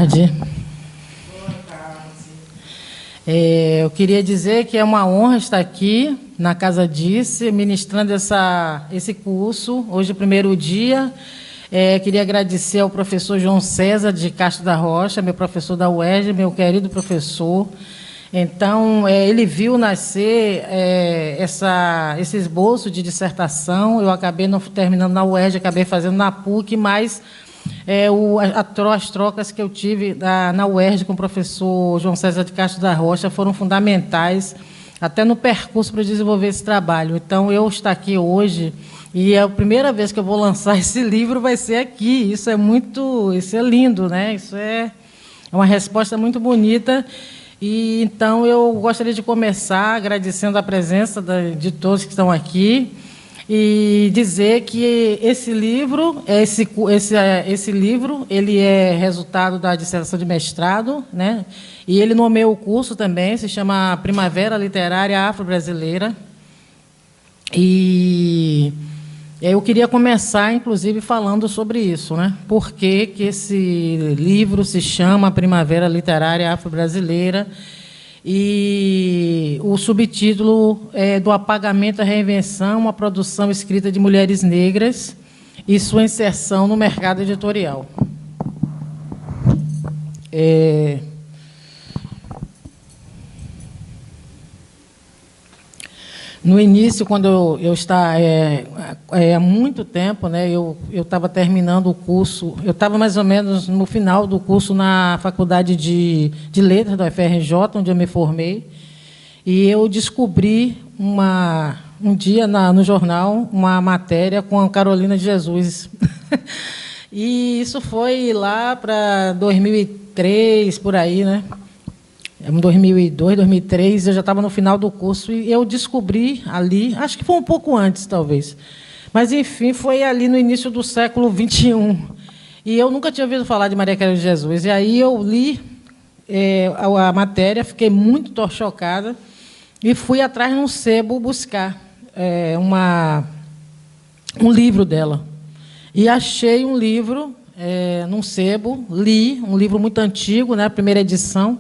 tarde. Eu queria dizer que é uma honra estar aqui na Casa Dice, ministrando esse curso, hoje é o primeiro dia. Queria agradecer ao professor João César de Castro da Rocha, meu professor da UERJ, meu querido professor. Então, ele viu nascer esse esboço de dissertação. Eu acabei não terminando na UERJ, acabei fazendo na PUC, mas as trocas que eu tive na UERJ com o professor João César de Castro da Rocha foram fundamentais, até no percurso para desenvolver esse trabalho. Então, eu estou aqui hoje, e a primeira vez que eu vou lançar esse livro vai ser aqui. Isso é lindo, né? Isso é uma resposta muito bonita. E, então, eu gostaria de começar agradecendo a presença de todos que estão aqui e dizer que esse livro ele é resultado da dissertação de mestrado, né? E ele nomeou o curso também, se chama Primavera Literária Afro-Brasileira. E eu queria começar, inclusive, falando sobre isso, né? Por que esse livro se chama Primavera Literária Afro-Brasileira? E o subtítulo é Do Apagamento à Reinvenção, uma produção escrita de mulheres negras e sua inserção no mercado editorial. No início, quando eu estava... há muito tempo, né, eu estava terminando o curso, eu estava mais ou menos no final do curso na Faculdade de Letras da UFRJ, onde eu me formei, e eu descobri um dia no jornal uma matéria com a Carolina de Jesus. E isso foi lá para 2003, por aí, né? Em 2002, 2003, eu já estava no final do curso e eu descobri ali, acho que foi um pouco antes, talvez, mas, enfim, foi ali no início do século XXI. E eu nunca tinha ouvido falar de Maria Carolina de Jesus. E aí eu li a matéria, fiquei muito chocada e fui atrás num sebo buscar um livro dela. E achei um livro num sebo, li, um livro muito antigo, né, a primeira edição.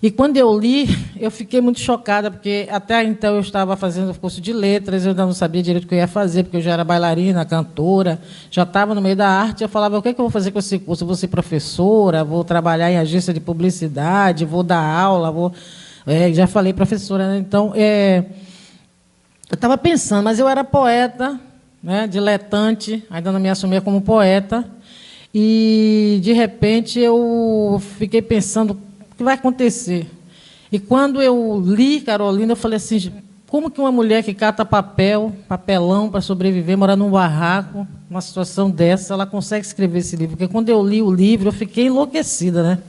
E, quando eu li, eu fiquei muito chocada, porque, até então, eu estava fazendo curso de letras, eu ainda não sabia direito o que eu ia fazer, porque eu já era bailarina, cantora, já estava no meio da arte. Eu falava, o que é que eu vou fazer com esse curso? Eu vou ser professora, vou trabalhar em agência de publicidade, vou dar aula, já falei professora, né? Então, eu estava pensando, mas eu era poeta, né, diletante, ainda não me assumia como poeta, e, de repente, eu fiquei pensando, que vai acontecer? E, quando eu li Carolina, eu falei assim, como que uma mulher que cata papelão para sobreviver, mora num barraco, uma situação dessa, ela consegue escrever esse livro? Porque, quando eu li o livro, eu fiquei enlouquecida, né?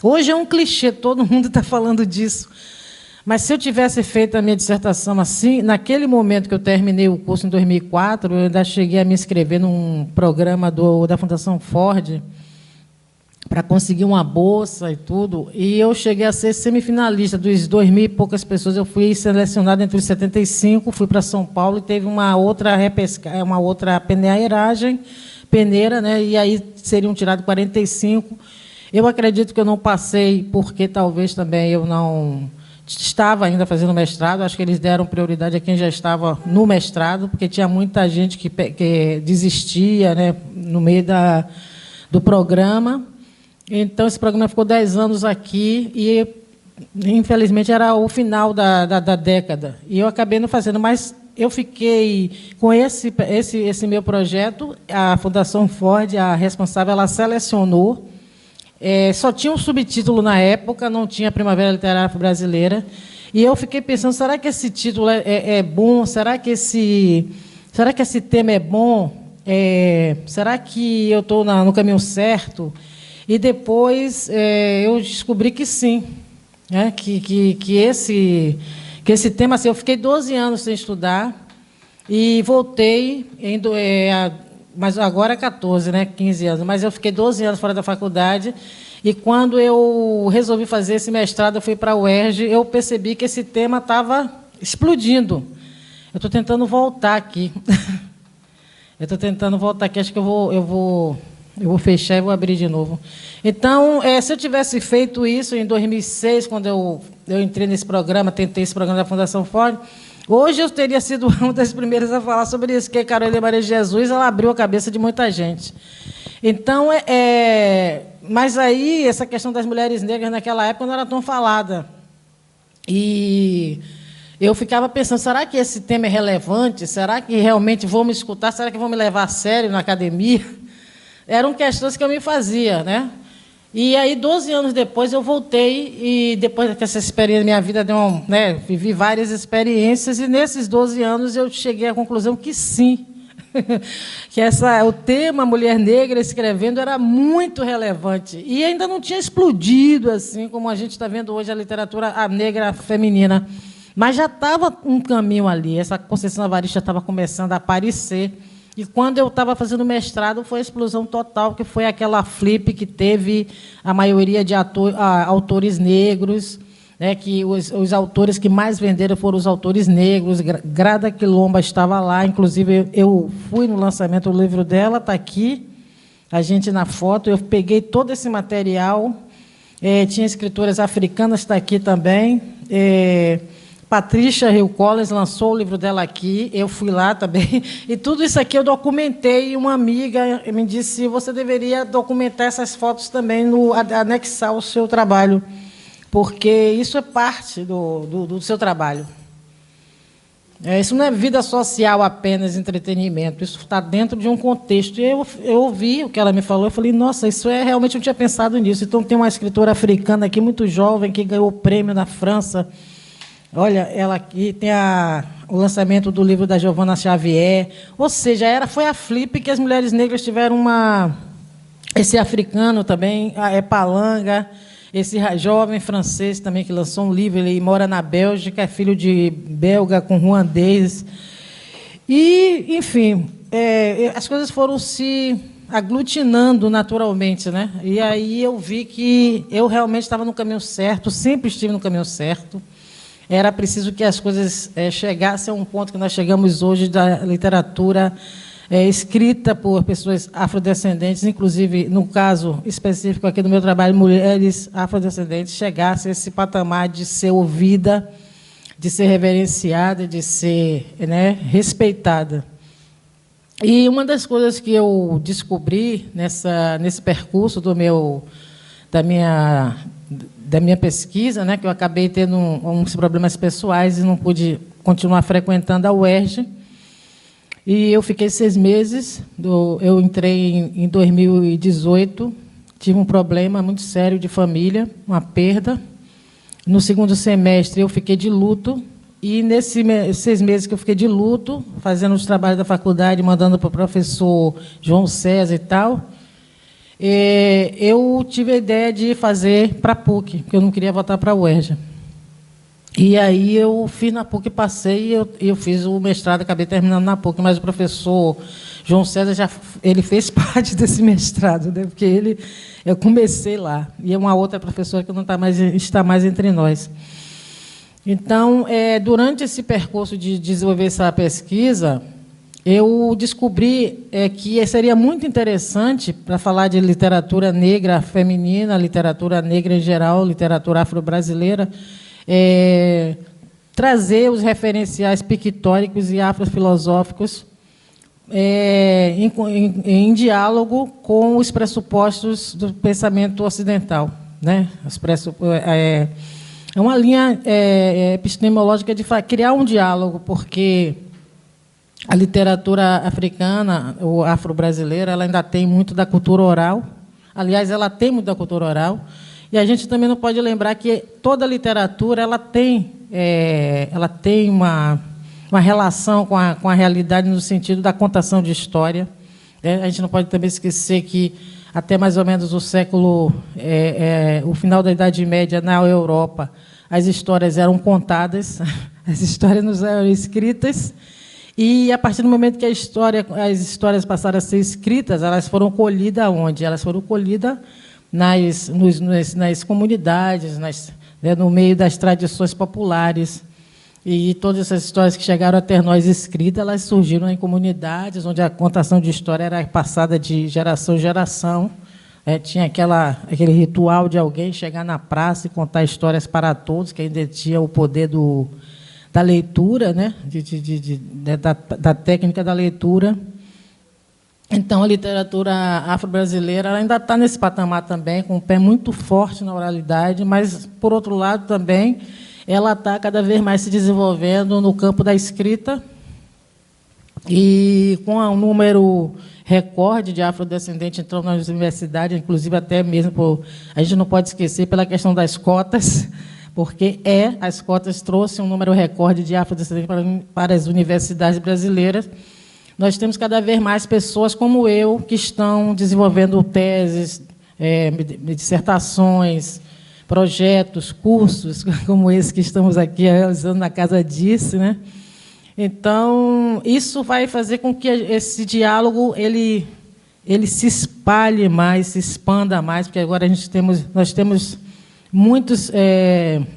Hoje é um clichê, todo mundo está falando disso. Mas, se eu tivesse feito a minha dissertação assim, naquele momento que eu terminei o curso, em 2004, eu ainda cheguei a me inscrever num programa da Fundação Ford, para conseguir uma bolsa e tudo, e eu cheguei a ser semifinalista. Dos 2.000 e poucas pessoas, eu fui selecionada entre os 75, fui para São Paulo e teve uma outra peneira, né, e aí seriam tirados 45. Eu acredito que eu não passei, porque talvez também eu não estava ainda fazendo mestrado. Acho que eles deram prioridade a quem já estava no mestrado, porque tinha muita gente que desistia, né, no meio do programa. Então, esse programa ficou 10 anos aqui e, infelizmente, era o final da década. E eu acabei não fazendo, mas eu fiquei com esse meu projeto. A Fundação Ford, a responsável, ela selecionou. Só tinha um subtítulo na época, não tinha Primavera Literária Brasileira. E eu fiquei pensando, será que esse título é bom? Será que esse tema é bom? Será que eu estou no caminho certo? E depois eu descobri que sim, né? que esse tema, assim, eu fiquei 12 anos sem estudar e voltei, mas agora é 14, né? 15 anos, mas eu fiquei 12 anos fora da faculdade, e, quando eu resolvi fazer esse mestrado, eu fui para a UERJ, eu percebi que esse tema estava explodindo. Eu estou tentando voltar aqui. Acho que eu vou Eu vou fechar e vou abrir de novo. Então, se eu tivesse feito isso em 2006, quando eu entrei nesse programa, tentei esse programa da Fundação Ford, hoje eu teria sido uma das primeiras a falar sobre isso, porque Carolina Maria de Jesus, ela abriu a cabeça de muita gente. Então, mas aí, essa questão das mulheres negras naquela época não era tão falada. E eu ficava pensando, será que esse tema é relevante? Será que realmente vão me escutar? Será que vão me levar a sério na academia? Eram questões que eu me fazia, né? E aí, 12 anos depois, eu voltei, e depois dessa experiência, minha vida deu vivi várias experiências, e nesses 12 anos eu cheguei à conclusão que sim, que o tema Mulher Negra escrevendo era muito relevante, e ainda não tinha explodido, assim, como a gente está vendo hoje a literatura negra feminina, mas já estava um caminho ali, essa Conceição Evaristo já estava começando a aparecer. E quando eu estava fazendo mestrado, foi a explosão total, que foi aquela flip que teve a maioria de autores negros, né, que os autores que mais venderam foram os autores negros. Grada Quilomba estava lá, inclusive eu fui no lançamento do livro dela, está aqui, a gente na foto, eu peguei todo esse material, tinha escritoras africanas, está aqui também, Patrícia Hill Collins lançou o livro dela aqui, eu fui lá também, e tudo isso aqui eu documentei, e uma amiga me disse, você deveria documentar essas fotos também, anexar o seu trabalho, porque isso é parte do seu trabalho. Isso não é vida social apenas, entretenimento, isso está dentro de um contexto. E eu ouvi o que ela me falou, eu falei, nossa, isso realmente eu não tinha pensado nisso. Então, tem uma escritora africana aqui, muito jovem, que ganhou o prêmio na França. Olha, ela aqui tem o lançamento do livro da Giovanna Xavier. Ou seja, foi a flip que as mulheres negras tiveram esse africano também, Palanga, esse jovem francês também que lançou um livro, ele mora na Bélgica, é filho de belga com ruandês. E, enfim, as coisas foram se aglutinando naturalmente, né? E aí eu vi que eu realmente estava no caminho certo, sempre estive no caminho certo. Era preciso que as coisas chegassem a um ponto que nós chegamos hoje da literatura escrita por pessoas afrodescendentes, inclusive, no caso específico aqui do meu trabalho, mulheres afrodescendentes, chegassem a esse patamar de ser ouvida, de ser reverenciada, de ser respeitada. E uma das coisas que eu descobri nesse percurso da minha pesquisa, né, que eu acabei tendo uns problemas pessoais e não pude continuar frequentando a UERJ, e eu fiquei 6 meses, eu entrei em 2018, tive um problema muito sério de família, uma perda. No segundo semestre, eu fiquei de luto, e nesses 6 meses que eu fiquei de luto, fazendo os trabalhos da faculdade, mandando para o professor João César e tal, eu tive a ideia de fazer para a PUC, porque eu não queria voltar para a UERJ. E aí eu fiz na PUC, passei, e eu fiz o mestrado, acabei terminando na PUC, mas o professor João César ele fez parte desse mestrado, né, porque eu comecei lá, e é uma outra professora que não está mais entre nós. Então, durante esse percurso de desenvolver essa pesquisa, eu descobri que seria muito interessante, para falar de literatura negra feminina, literatura negra em geral, literatura afro-brasileira, trazer os referenciais pictóricos e afrofilosóficos em diálogo com os pressupostos do pensamento ocidental, né? É uma linha epistemológica de criar um diálogo, porque a literatura africana ou afro-brasileira ela ainda tem muito da cultura oral. Aliás, ela tem muito da cultura oral. E a gente também não pode lembrar que toda literatura ela tem uma relação com a realidade no sentido da contação de história. A gente não pode também esquecer que até mais ou menos o final da Idade Média na Europa, as histórias eram contadas, as histórias não eram escritas, e a partir do momento que as histórias passaram a ser escritas, elas foram colhidas onde? Elas foram colhidas nas comunidades, no meio das tradições populares. E todas essas histórias que chegaram até nós escritas, elas surgiram em comunidades onde a contação de história era passada de geração em geração. Tinha aquele ritual de alguém chegar na praça e contar histórias para todos, que ainda tinha o poder da leitura, né? Da técnica da leitura. Então, a literatura afro-brasileira ela ainda está nesse patamar também, com um pé muito forte na oralidade, mas, por outro lado, também, ela está cada vez mais se desenvolvendo no campo da escrita, e com um número recorde de afrodescendentes entrando nas universidades, inclusive até mesmo, a gente não pode esquecer, pela questão das cotas, porque as cotas trouxeram um número recorde de afrodescendentes para as universidades brasileiras. Nós temos cada vez mais pessoas como eu que estão desenvolvendo teses, dissertações, projetos, cursos, como esse que estamos aqui realizando na Casa Dice, né? Então, isso vai fazer com que esse diálogo ele se espalhe mais, se expanda mais, porque agora nós temos muitos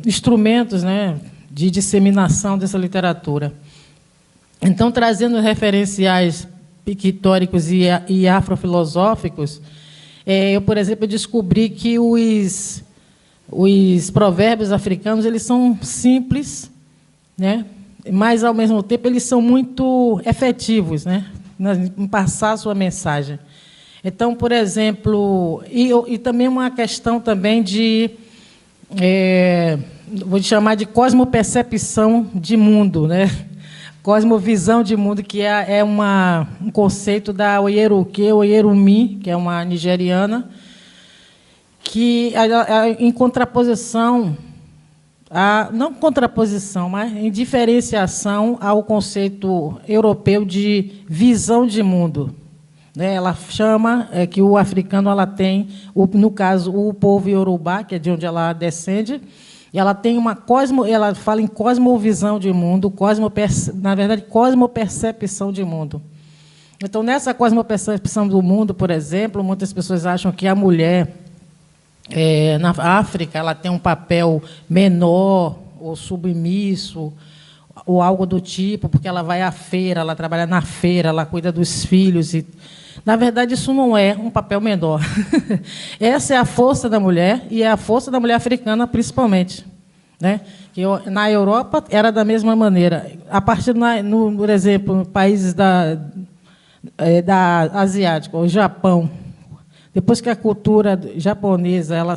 instrumentos, né, de disseminação dessa literatura. Então, trazendo referenciais pictóricos e afrofilosóficos, eu, por exemplo, descobri que os provérbios africanos eles são simples, né, mas, ao mesmo tempo, eles são muito efetivos, né, em passar a sua mensagem. Então, por exemplo, e também uma questão também de, vou chamar de cosmopercepção de mundo, né? Cosmovisão de mundo, que é um conceito da Oyeruke Oyerumi, que é uma nigeriana, que, em contraposição, não contraposição, mas em diferenciação ao conceito europeu de visão de mundo. Ela chama que o africano ela tem, no caso, o povo iorubá, que é de onde ela descende, e ela tem ela fala em cosmovisão de mundo, na verdade, cosmopercepção de mundo. Então, nessa cosmopercepção do mundo, por exemplo, muitas pessoas acham que a mulher na África ela tem um papel menor ou submisso ou algo do tipo, porque ela vai à feira, ela trabalha na feira, ela cuida dos filhos. Na verdade, isso não é um papel menor. Essa é a força da mulher, e é a força da mulher africana, principalmente. Né? Que na Europa era da mesma maneira. A partir, por exemplo, países da asiática, o Japão, depois que a cultura japonesa ela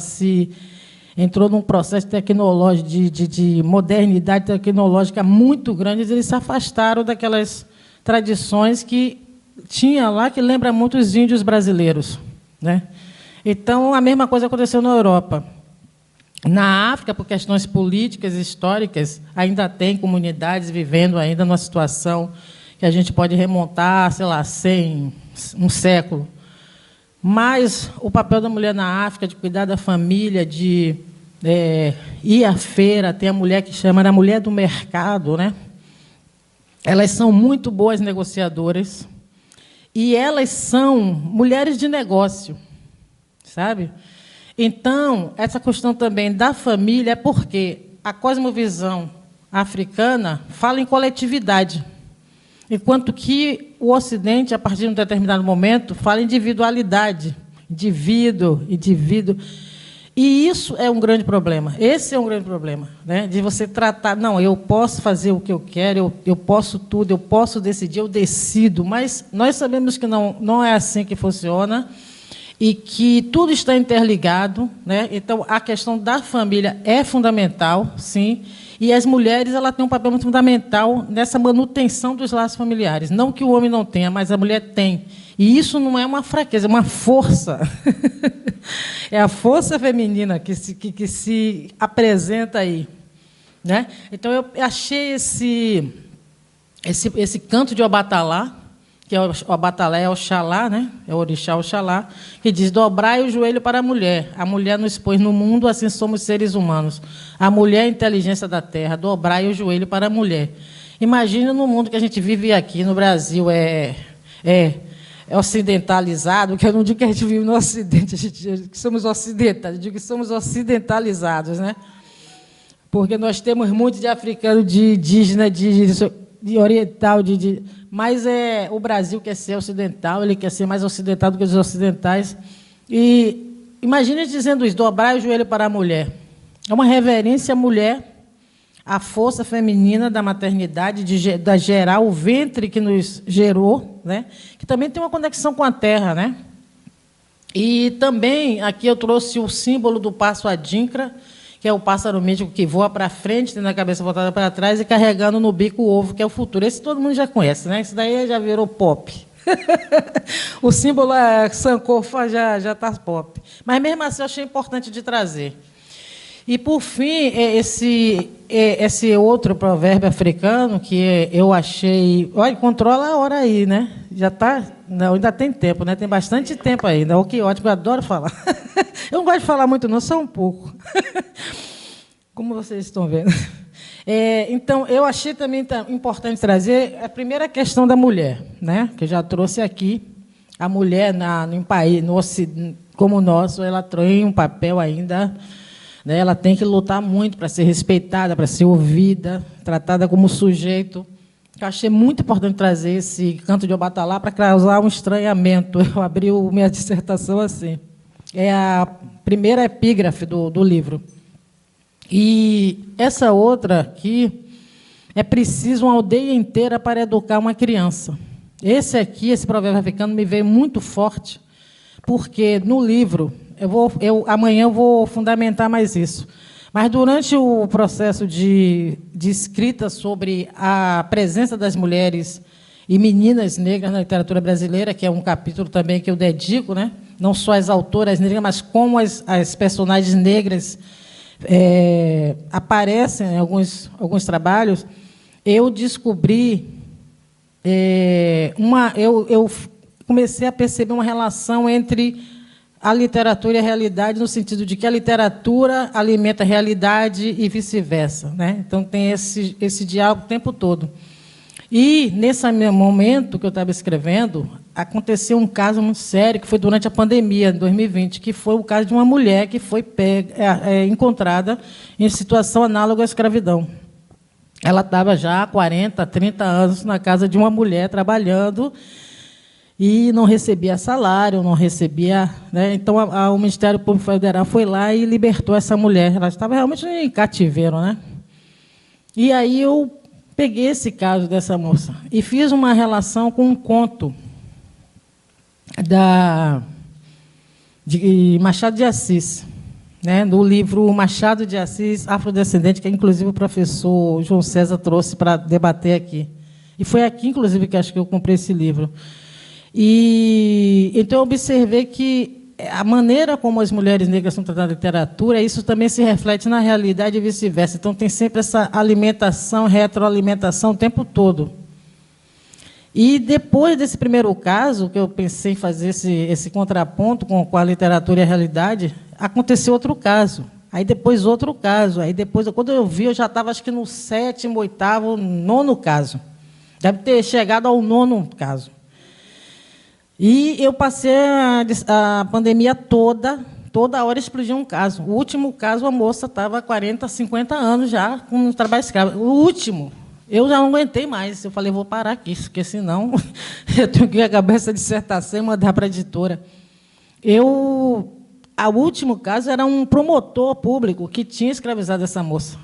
entrou num processo tecnológico de modernidade tecnológica muito grande, eles se afastaram daquelas tradições que tinha lá, que lembra muito os índios brasileiros, né? Então, a mesma coisa aconteceu na Europa. Na África, por questões políticas e históricas, ainda tem comunidades vivendo ainda numa situação que a gente pode remontar, sei lá, um século. Mas o papel da mulher na África, de cuidar da família, de ir à feira, tem a mulher que chama a mulher do mercado, né? Elas são muito boas negociadoras e elas são mulheres de negócio, sabe? Então, essa questão também da família é porque a cosmovisão africana fala em coletividade, enquanto que o Ocidente, a partir de um determinado momento, fala em individualidade, indivíduo. E isso é um grande problema. Esse é um grande problema, né? De você tratar, não, eu posso fazer o que eu quero, eu posso tudo, eu posso decidir, eu decido, mas nós sabemos que não é assim que funciona e que tudo está interligado, né? Então, a questão da família é fundamental, sim, e as mulheres ela têm um papel muito fundamental nessa manutenção dos laços familiares. Não que o homem não tenha, mas a mulher tem. E isso não é uma fraqueza, é uma força. É a força feminina que se apresenta aí, né? Então, eu achei esse canto de Obatalá, que o Obatalá é Oxalá, né? É o orixá Oxalá, que diz: dobrai o joelho para a mulher nos pôs no mundo, assim somos seres humanos. A mulher é a inteligência da terra, dobrai o joelho para a mulher. Imagina no mundo que a gente vive aqui, no Brasil, ocidentalizado, que eu não digo que a gente vive no Ocidente, a gente diz que somos ocidentais, eu digo que somos ocidentalizados, né? porque nós temos muito de africano, de indígena, de oriental, mas o Brasil quer ser ocidental, ele quer ser mais ocidental do que os ocidentais. E imagine dizendo isso, dobrar o joelho para a mulher. É uma reverência à mulher, à força feminina da maternidade, da gerar o ventre que nos gerou, né? Que também tem uma conexão com a terra, né? E também aqui eu trouxe o símbolo do passo adinkra, que é o pássaro mítico que voa para frente, tendo a cabeça voltada para trás e carregando no bico o ovo, que é o futuro. Esse todo mundo já conhece, né? Isso daí já virou pop. O símbolo Sankofa já está pop. Mas, mesmo assim, eu achei importante de trazer. E, por fim, esse outro provérbio africano que eu achei... Olha, controla a hora aí, né? Já está... Não, ainda tem tempo, né? Tem bastante tempo ainda. Oh, que ótimo, eu adoro falar. Eu não gosto de falar muito, não, só um pouco. Como vocês estão vendo. Então, eu achei também importante trazer a primeira questão da mulher, né? Que eu já trouxe aqui. A mulher, em país como o nosso, ela tem um papel ainda... Né? Ela tem que lutar muito para ser respeitada, para ser ouvida, tratada como sujeito. Eu achei muito importante trazer esse canto de Obatalá para causar um estranhamento. Eu abri minha dissertação assim. É a primeira epígrafe do livro. E essa outra aqui, é preciso uma aldeia inteira para educar uma criança. Esse provérbio africano me veio muito forte, porque no livro... amanhã eu vou fundamentar mais isso. Mas, durante o processo de escrita sobre a presença das mulheres e meninas negras na literatura brasileira, que é um capítulo também que eu dedico, né? Não só às autoras negras, mas como as personagens negras aparecem em alguns trabalhos, eu descobri... eu comecei a perceber uma relação entre a literatura e a realidade, no sentido de que a literatura alimenta a realidade e vice-versa, né? Então, tem esse diálogo o tempo todo. E, nesse momento que eu estava escrevendo, aconteceu um caso muito sério, que foi durante a pandemia, de 2020, que foi o caso de uma mulher que foi encontrada em situação análoga à escravidão. Ela estava já há 40, 30 anos na casa de uma mulher, trabalhando, e não recebia salário, não recebia... Né? Então, o Ministério Público Federal foi lá e libertou essa mulher. Ela estava realmente em cativeiro, né? E aí eu peguei esse caso dessa moça e fiz uma relação com um conto de Machado de Assis, né? Do livro Machado de Assis, Afrodescendente, que, inclusive, o professor João César trouxe para debater aqui. E foi aqui, inclusive, que acho que eu comprei esse livro. E então eu observei que a maneira como as mulheres negras são tratadas na literatura, isso também se reflete na realidade e vice-versa. Então tem sempre essa alimentação, retroalimentação o tempo todo. E depois desse primeiro caso, que eu pensei em fazer esse contraponto com a literatura e a realidade, aconteceu outro caso. Aí depois outro caso. Aí depois, quando eu vi, eu já estava acho que no 7º, 8º, 9º caso. Deve ter chegado ao 9º caso. E eu passei a pandemia toda hora explodia um caso. O último caso, a moça estava há 40, 50 anos já com um trabalho escravo. O último, eu já não aguentei mais. Eu falei, vou parar aqui, porque senão eu tenho que acabar essa dissertação e mandar para a editora. O último caso era um promotor público que tinha escravizado essa moça.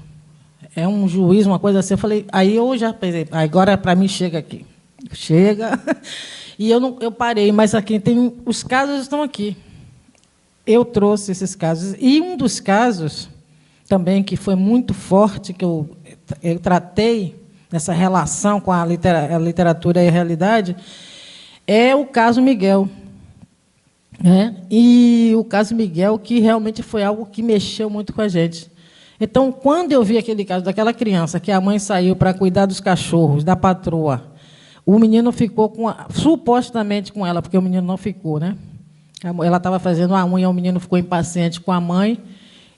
É um juiz, uma coisa assim. Eu falei, aí eu já pensei, agora para mim chega aqui. Chega... E eu parei, mas aqui os casos estão aqui. Eu trouxe esses casos. E um dos casos, também, que foi muito forte, que eu tratei nessa relação com a literatura e a realidade, é o caso Miguel. Né? E o caso Miguel, que realmente foi algo que mexeu muito com a gente. Então, quando eu vi aquele caso daquela criança, que a mãe saiu para cuidar dos cachorros, da patroa, o menino ficou supostamente com ela, porque o menino não ficou, né? Ela estava fazendo a unha, o menino ficou impaciente com a mãe,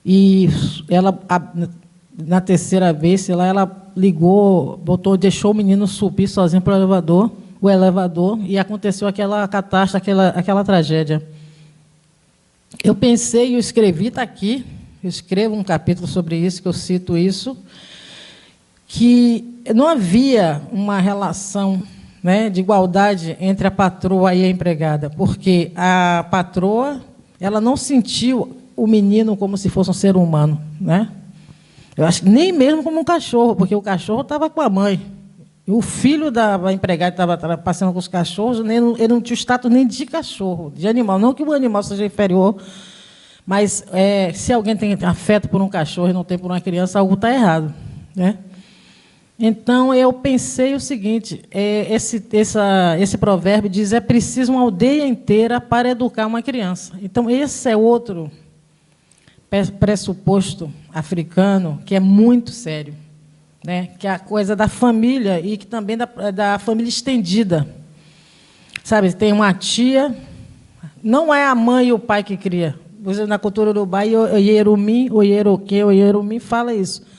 e ela, na terceira vez, ela ligou, deixou o menino subir sozinho para o elevador, e aconteceu aquela catástrofe, aquela tragédia. Eu pensei, eu escrevi, está aqui, eu escrevo um capítulo sobre isso, que eu cito isso, que não havia uma relação, né, de igualdade entre a patroa e a empregada, porque a patroa, ela não sentiu o menino como se fosse um ser humano, né? Eu acho que nem mesmo como um cachorro, porque o cachorro estava com a mãe. E o filho da empregada estava passando com os cachorros, ele não tinha o status nem de cachorro, de animal. Não que o animal seja inferior, mas se alguém tem afeto por um cachorro e não tem por uma criança, algo está errado, né? Então, eu pensei o seguinte, esse provérbio diz, é preciso uma aldeia inteira para educar uma criança. Então, esse é outro pressuposto africano que é muito sério, né? Que é a coisa da família e que também da família estendida. Sabe, tem uma tia, não é a mãe e o pai que cria. Na cultura urubá, o Ierumi, o Ieroquê, o Ierumi fala isso.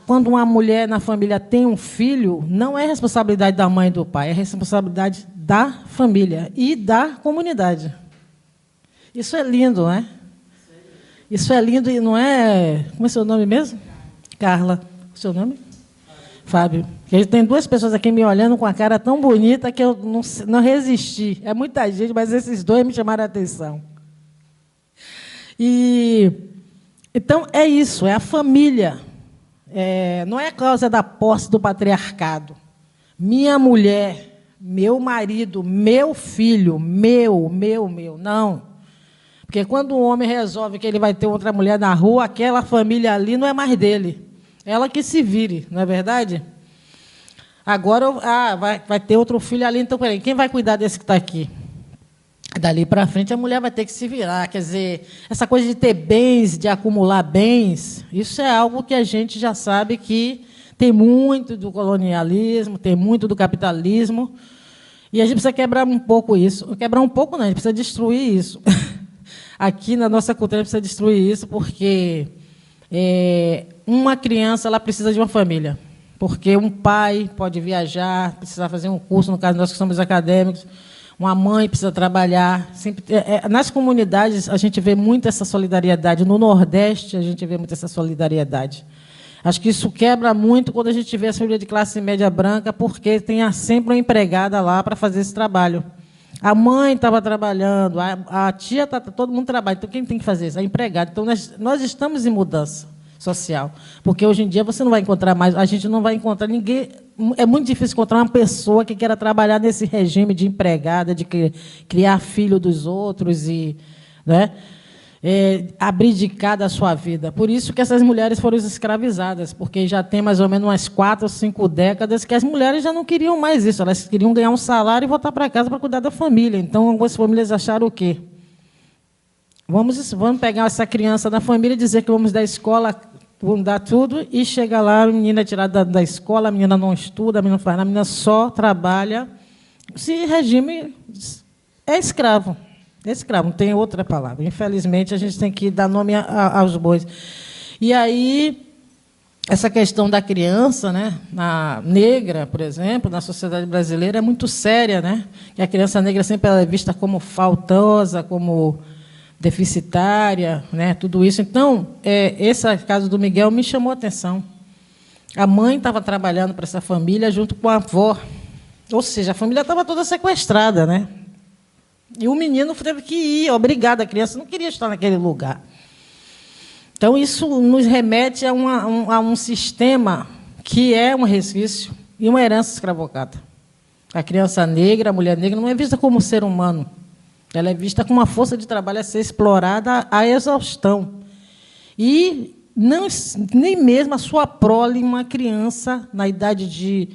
Quando uma mulher na família tem um filho, não é responsabilidade da mãe e do pai, é responsabilidade da família e da comunidade. Isso é lindo, né? Isso é lindo e não é... Como é seu nome mesmo? Carla. O seu nome? Fábio. Tem duas pessoas aqui me olhando com a cara tão bonita que eu não resisti. É muita gente, mas esses dois me chamaram a atenção. Então, é isso, é a família. Não é causa da posse do patriarcado. Minha mulher, meu marido, meu filho, meu, não. Porque quando o homem resolve que ele vai ter outra mulher na rua, aquela família ali não é mais dele. Ela que se vire, não é verdade? Agora, vai ter outro filho ali, então, peraí, quem vai cuidar desse que está aqui? Dali para frente, a mulher vai ter que se virar. Quer dizer, essa coisa de ter bens, de acumular bens, isso é algo que a gente já sabe que tem muito do colonialismo, tem muito do capitalismo, e a gente precisa quebrar um pouco isso. Quebrar um pouco, não, a gente precisa destruir isso. Aqui, na nossa cultura, a gente precisa destruir isso, porque uma criança ela precisa de uma família. Porque um pai pode viajar, precisa fazer um curso, no caso, nós que somos acadêmicos, uma mãe precisa trabalhar. Sempre, nas comunidades, a gente vê muito essa solidariedade. No Nordeste, a gente vê muito essa solidariedade. Acho que isso quebra muito quando a gente vê a família de classe média branca, porque tem sempre uma empregada lá para fazer esse trabalho. A mãe estava trabalhando, a tia está, todo mundo trabalha. Então, quem tem que fazer isso? A empregada. Então, nós estamos em mudança social, porque hoje em dia você não vai encontrar mais, a gente não vai encontrar ninguém, é muito difícil encontrar uma pessoa que queira trabalhar nesse regime de empregada, de criar filho dos outros e, né, abdicar da sua vida. Por isso que essas mulheres foram escravizadas, porque já tem mais ou menos umas 4 ou 5 décadas que as mulheres já não queriam mais isso, elas queriam ganhar um salário e voltar para casa para cuidar da família. Então, algumas famílias acharam o quê? Vamos pegar essa criança da família e dizer que vamos dar escola, vamos dar tudo, e chega lá, a menina é tirada da escola, a menina não estuda, a menina não faz nada, a menina só trabalha. Esse regime é escravo. É escravo, não tem outra palavra. Infelizmente, a gente tem que dar nome aos bois. E aí, essa questão da criança, né, na negra, por exemplo, na sociedade brasileira, é muito séria, né? Que a criança negra sempre é vista como faltosa, como deficitária, né, tudo isso. Então, esse caso do Miguel me chamou a atenção. A mãe estava trabalhando para essa família junto com a avó. Ou seja, a família estava toda sequestrada, né? E o menino teve que ir, obrigado, a criança não queria estar naquele lugar. Então, isso nos remete a um sistema que é um resquício e uma herança escravocrata. A criança negra, a mulher negra, não é vista como ser humano. Ela é vista como uma força de trabalho a ser explorada à exaustão. E nem mesmo a sua prole, uma criança, na idade de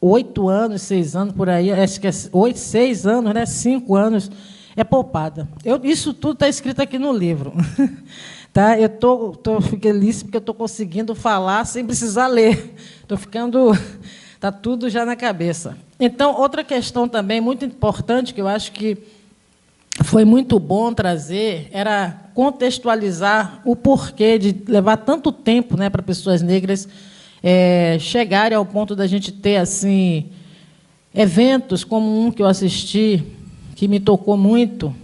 8 anos, 6 anos, por aí, acho que é 6 anos, né, 5 anos, é poupada. Isso tudo está escrito aqui no livro. Tá? Eu estou feliz porque eu estou conseguindo falar sem precisar ler. Estou ficando... Está tudo já na cabeça. Então, outra questão também muito importante, que eu acho que foi muito bom trazer, era contextualizar o porquê de levar tanto tempo, né, para pessoas negras chegarem ao ponto da gente ter assim, eventos como um que eu assisti, que me tocou muito,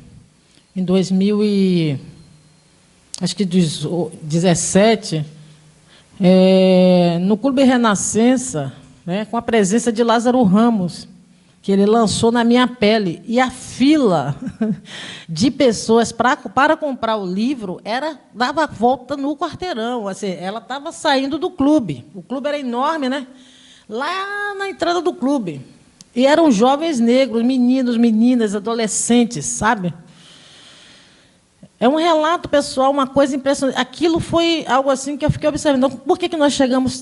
em 2000 e... acho que 17, no Clube Renascença, né, com a presença de Lázaro Ramos, que ele lançou Na Minha Pele. E a fila de pessoas para comprar o livro dava volta no quarteirão. Assim, ela estava saindo do clube. O clube era enorme, né? Lá na entrada do clube. E eram jovens negros, meninos, meninas, adolescentes, sabe? É um relato pessoal, uma coisa impressionante. Aquilo foi algo assim que eu fiquei observando. Então, por que nós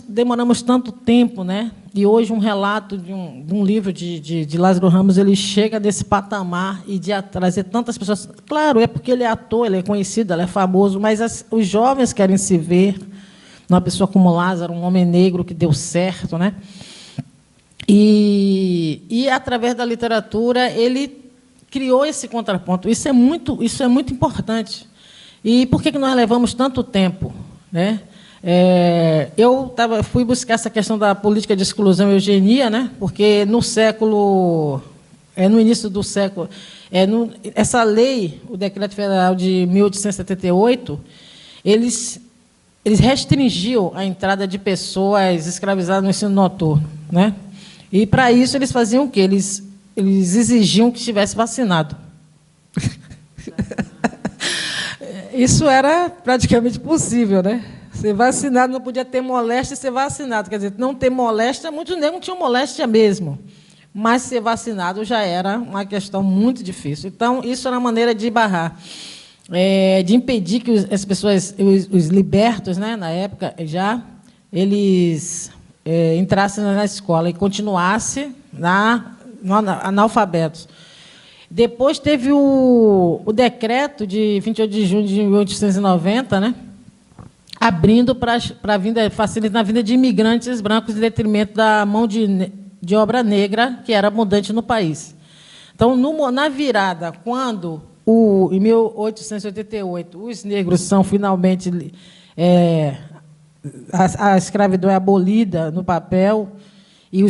demoramos tanto tempo, né? E hoje um relato de um livro de Lázaro Ramos, ele chega desse patamar e de trazer tantas pessoas. Claro, é porque ele é ator, ele é conhecido, ele é famoso, mas os jovens querem se ver numa pessoa como Lázaro, um homem negro que deu certo, né? E através da literatura, ele criou esse contraponto. Isso é muito importante. E por que nós levamos tanto tempo, né? Fui buscar essa questão da política de exclusão e eugenia, né? Porque no início do século, essa lei, o Decreto Federal de 1878, eles restringiam a entrada de pessoas escravizadas no ensino noturno, né? E para isso eles faziam o quê? Eles exigiam que estivesse vacinado. Isso era praticamente possível, né? Ser vacinado, não podia ter moléstia e ser vacinado. Quer dizer, não ter moléstia, muitos negros não tinham moléstia mesmo. Mas ser vacinado já era uma questão muito difícil. Então, isso era uma maneira de barrar, de impedir que as pessoas, os libertos, né, na época, eles entrassem na escola e continuassem analfabetos. Depois teve o decreto de 28 de junho de 1890, né, abrindo para facilitar a vinda de imigrantes brancos em detrimento da mão de obra negra, que era abundante no país. Então, na virada, quando, em 1888, os negros são finalmente... a escravidão é abolida no papel e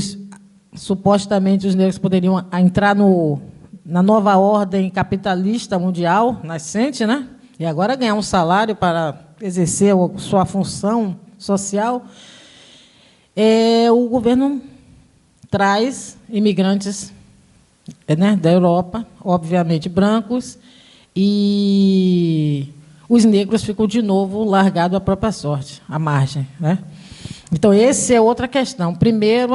supostamente os negros poderiam entrar na nova ordem capitalista mundial nascente, né? E agora ganhar um salário para exercer a sua função social, o governo traz imigrantes, né, da Europa, obviamente brancos, e os negros ficam de novo largados à própria sorte, à margem, né? Então, essa é outra questão. Primeiro,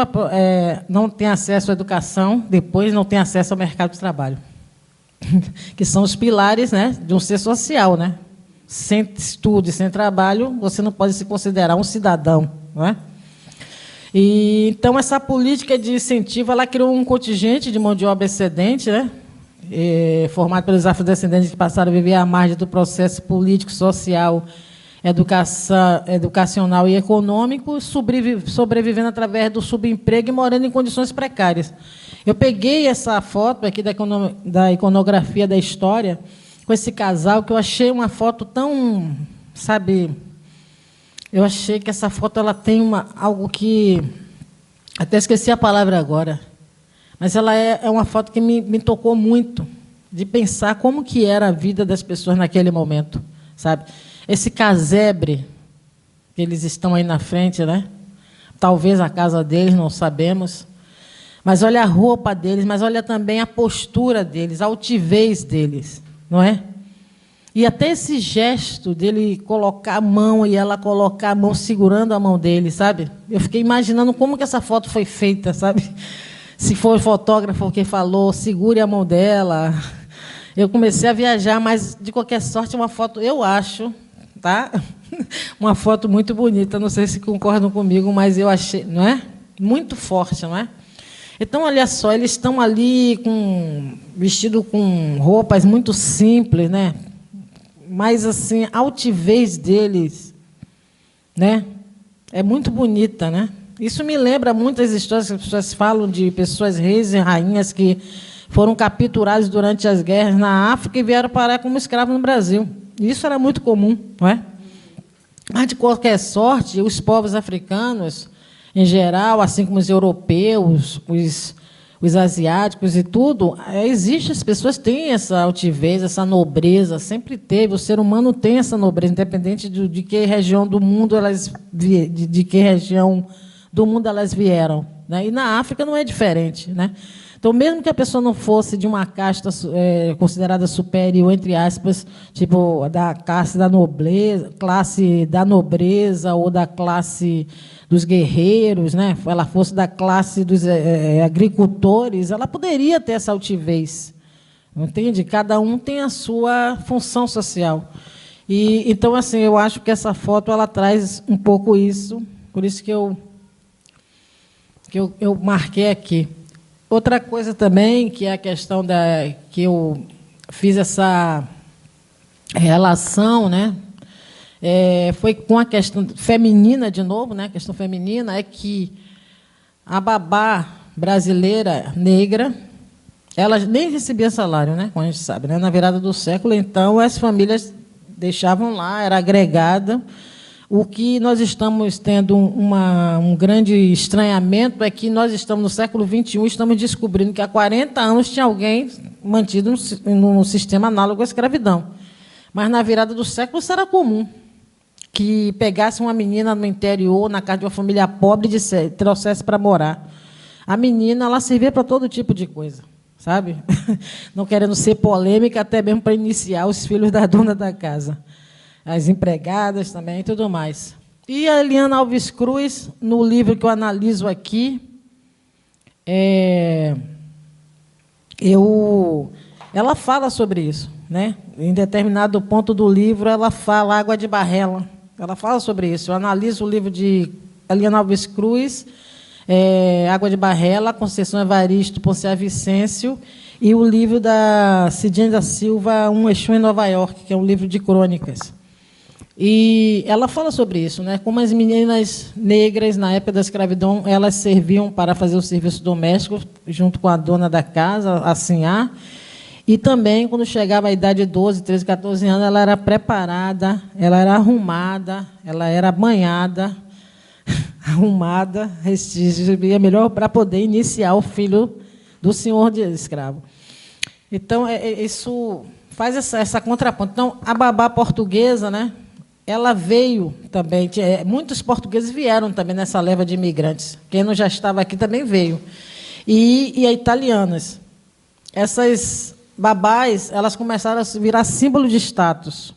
não tem acesso à educação, depois não tem acesso ao mercado de trabalho, que são os pilares, né, de um ser social, né? Sem estudo e sem trabalho, você não pode se considerar um cidadão, não é? E, então, essa política de incentivo, ela criou um contingente de mão de obra excedente, né, formado pelos afrodescendentes que passaram a viver à margem do processo político, social, educacional e econômico, sobrevivendo através do subemprego e morando em condições precárias. Eu peguei essa foto aqui da iconografia da história, com esse casal, que eu achei uma foto tão, sabe, eu achei que essa foto ela tem algo que, até esqueci a palavra agora, mas ela é uma foto que me tocou muito, de pensar como que era a vida das pessoas naquele momento, sabe? Esse casebre, que eles estão aí na frente, né? Talvez a casa deles, não sabemos. Mas olha a roupa deles, mas olha também a postura deles, a altivez deles, não é? E até esse gesto dele colocar a mão e ela colocar a mão segurando a mão dele, sabe? Eu fiquei imaginando como que essa foto foi feita, sabe? Se foi o fotógrafo que falou, segure a mão dela. Eu comecei a viajar, mas, de qualquer sorte, uma foto, eu acho, tá? Uma foto muito bonita, não sei se concordam comigo, mas eu achei, não é? Muito forte, não é? Então, olha só, eles estão ali vestidos com roupas muito simples, né? Mas, assim, a altivez deles, né? É muito bonita, né? Isso me lembra muitas histórias que as pessoas falam de pessoas, reis e rainhas, que foram capturados durante as guerras na África e vieram parar como escravos no Brasil. Isso era muito comum, não é? Mas, de qualquer sorte, os povos africanos, em geral, assim como os europeus, os asiáticos e tudo, existe, as pessoas têm essa altivez, essa nobreza, sempre teve, o ser humano tem essa nobreza, independente de que região do mundo de que região do mundo elas vieram, né? E na África não é diferente, né? Então, mesmo que a pessoa não fosse de uma casta considerada superior, entre aspas, tipo da classe da nobreza ou da classe dos guerreiros, né? Ela fosse da classe dos agricultores, ela poderia ter essa altivez, entende? Cada um tem a sua função social. E então, assim, eu acho que essa foto ela traz um pouco isso, por isso que eu marquei aqui. Outra coisa também, que é a questão que eu fiz essa relação, né? Foi com a questão feminina, de novo, né? A questão feminina é que a babá brasileira negra, ela nem recebia salário, né? Como a gente sabe, né? Na virada do século, então, as famílias deixavam lá, era agregada. O que nós estamos tendo um grande estranhamento é que nós estamos no século XXI e estamos descobrindo que há 40 anos tinha alguém mantido no sistema análogo à escravidão. Mas, na virada do século, isso era comum, que pegasse uma menina no interior, na casa de uma família pobre, e trouxesse para morar. A menina, ela servia para todo tipo de coisa, sabe? Não querendo ser polêmica, até mesmo para iniciar os filhos da dona da casa. As empregadas também e tudo mais. E a Eliana Alves Cruz, no livro que eu analiso aqui, ela fala sobre isso, né? Em determinado ponto do livro, ela fala Água de Barrela. Ela fala sobre isso. Eu analiso o livro de Eliana Alves Cruz, Água de Barrela, Conceição Evaristo Ponciá Vicêncio, e o livro da Cidinha da Silva, Um Exu em Nova York, que é um livro de crônicas. E ela fala sobre isso, né? Como as meninas negras, na época da escravidão, elas serviam para fazer o serviço doméstico, junto com a dona da casa, a sinhá. E também, quando chegava a idade de 12, 13, 14 anos, ela era preparada, ela era arrumada, ela era banhada, arrumada, recebia melhor para poder iniciar o filho do senhor de escravo. Então, isso faz essa contraponto. Então, a babá portuguesa, né? Ela veio também, muitos portugueses vieram também nessa leva de imigrantes. Quem não já estava aqui também veio. E as italianas. Essas babás, elas começaram a virar símbolo de status.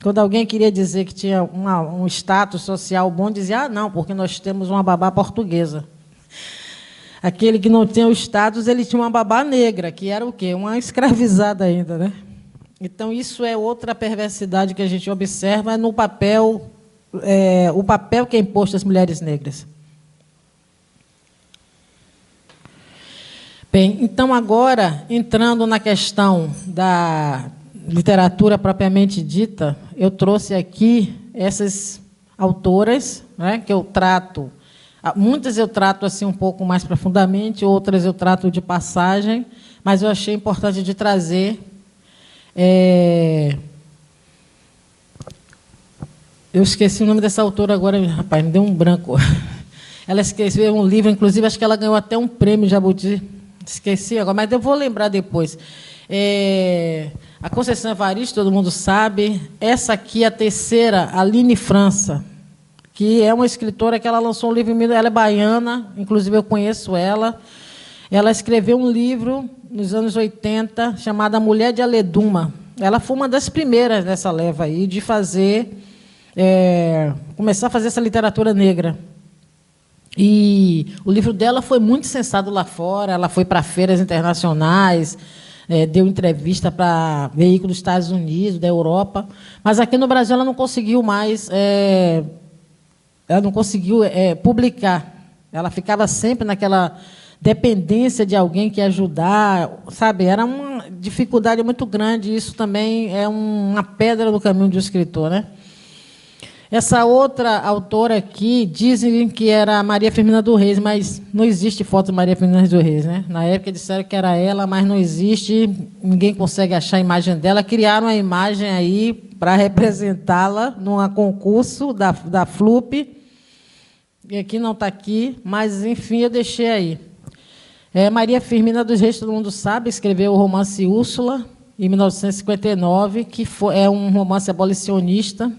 Quando alguém queria dizer que tinha um status social bom, dizia, não, porque nós temos uma babá portuguesa. Aquele que não tinha o status, ele tinha uma babá negra, que era o quê? Uma escravizada ainda, né? Então, isso é outra perversidade que a gente observa no papel, o papel que é imposto às mulheres negras. Bem, então, agora, entrando na questão da literatura propriamente dita, eu trouxe aqui essas autoras, né, que eu trato, muitas eu trato assim um pouco mais profundamente, outras eu trato de passagem, mas eu achei importante de trazer. Eu esqueci o nome dessa autora agora, rapaz, me deu um branco. Ela esqueceu um livro, inclusive, acho que ela ganhou até um prêmio Jabuti. Esqueci agora, mas eu vou lembrar depois. A Conceição Evaristo, todo mundo sabe. Essa aqui, a terceira, Aline França, que é uma escritora que ela lançou um livro, ela é baiana, inclusive eu conheço ela. Ela escreveu um livro nos anos 80, chamado A Mulher de Aleduma. Ela foi uma das primeiras dessa leva aí de fazer, começar a fazer essa literatura negra. E o livro dela foi muito censado lá fora, ela foi para feiras internacionais, deu entrevista para veículos dos Estados Unidos, da Europa, mas aqui no Brasil ela não conseguiu mais, publicar. Ela ficava sempre naquela dependência de alguém que ajudar, sabe? Era uma dificuldade muito grande, e isso também é uma pedra no caminho de um escritor, né? Essa outra autora aqui, dizem que era Maria Firmina do Reis, mas não existe foto de Maria Firmina do Reis, né? Na época disseram que era ela, mas não existe, ninguém consegue achar a imagem dela. Criaram a imagem aí para representá-la num concurso da FLUP, e aqui não está aqui, mas, enfim, eu deixei aí. Maria Firmina dos Reis, todo mundo sabe, escreveu o romance Úrsula, em 1959, que é um romance abolicionista.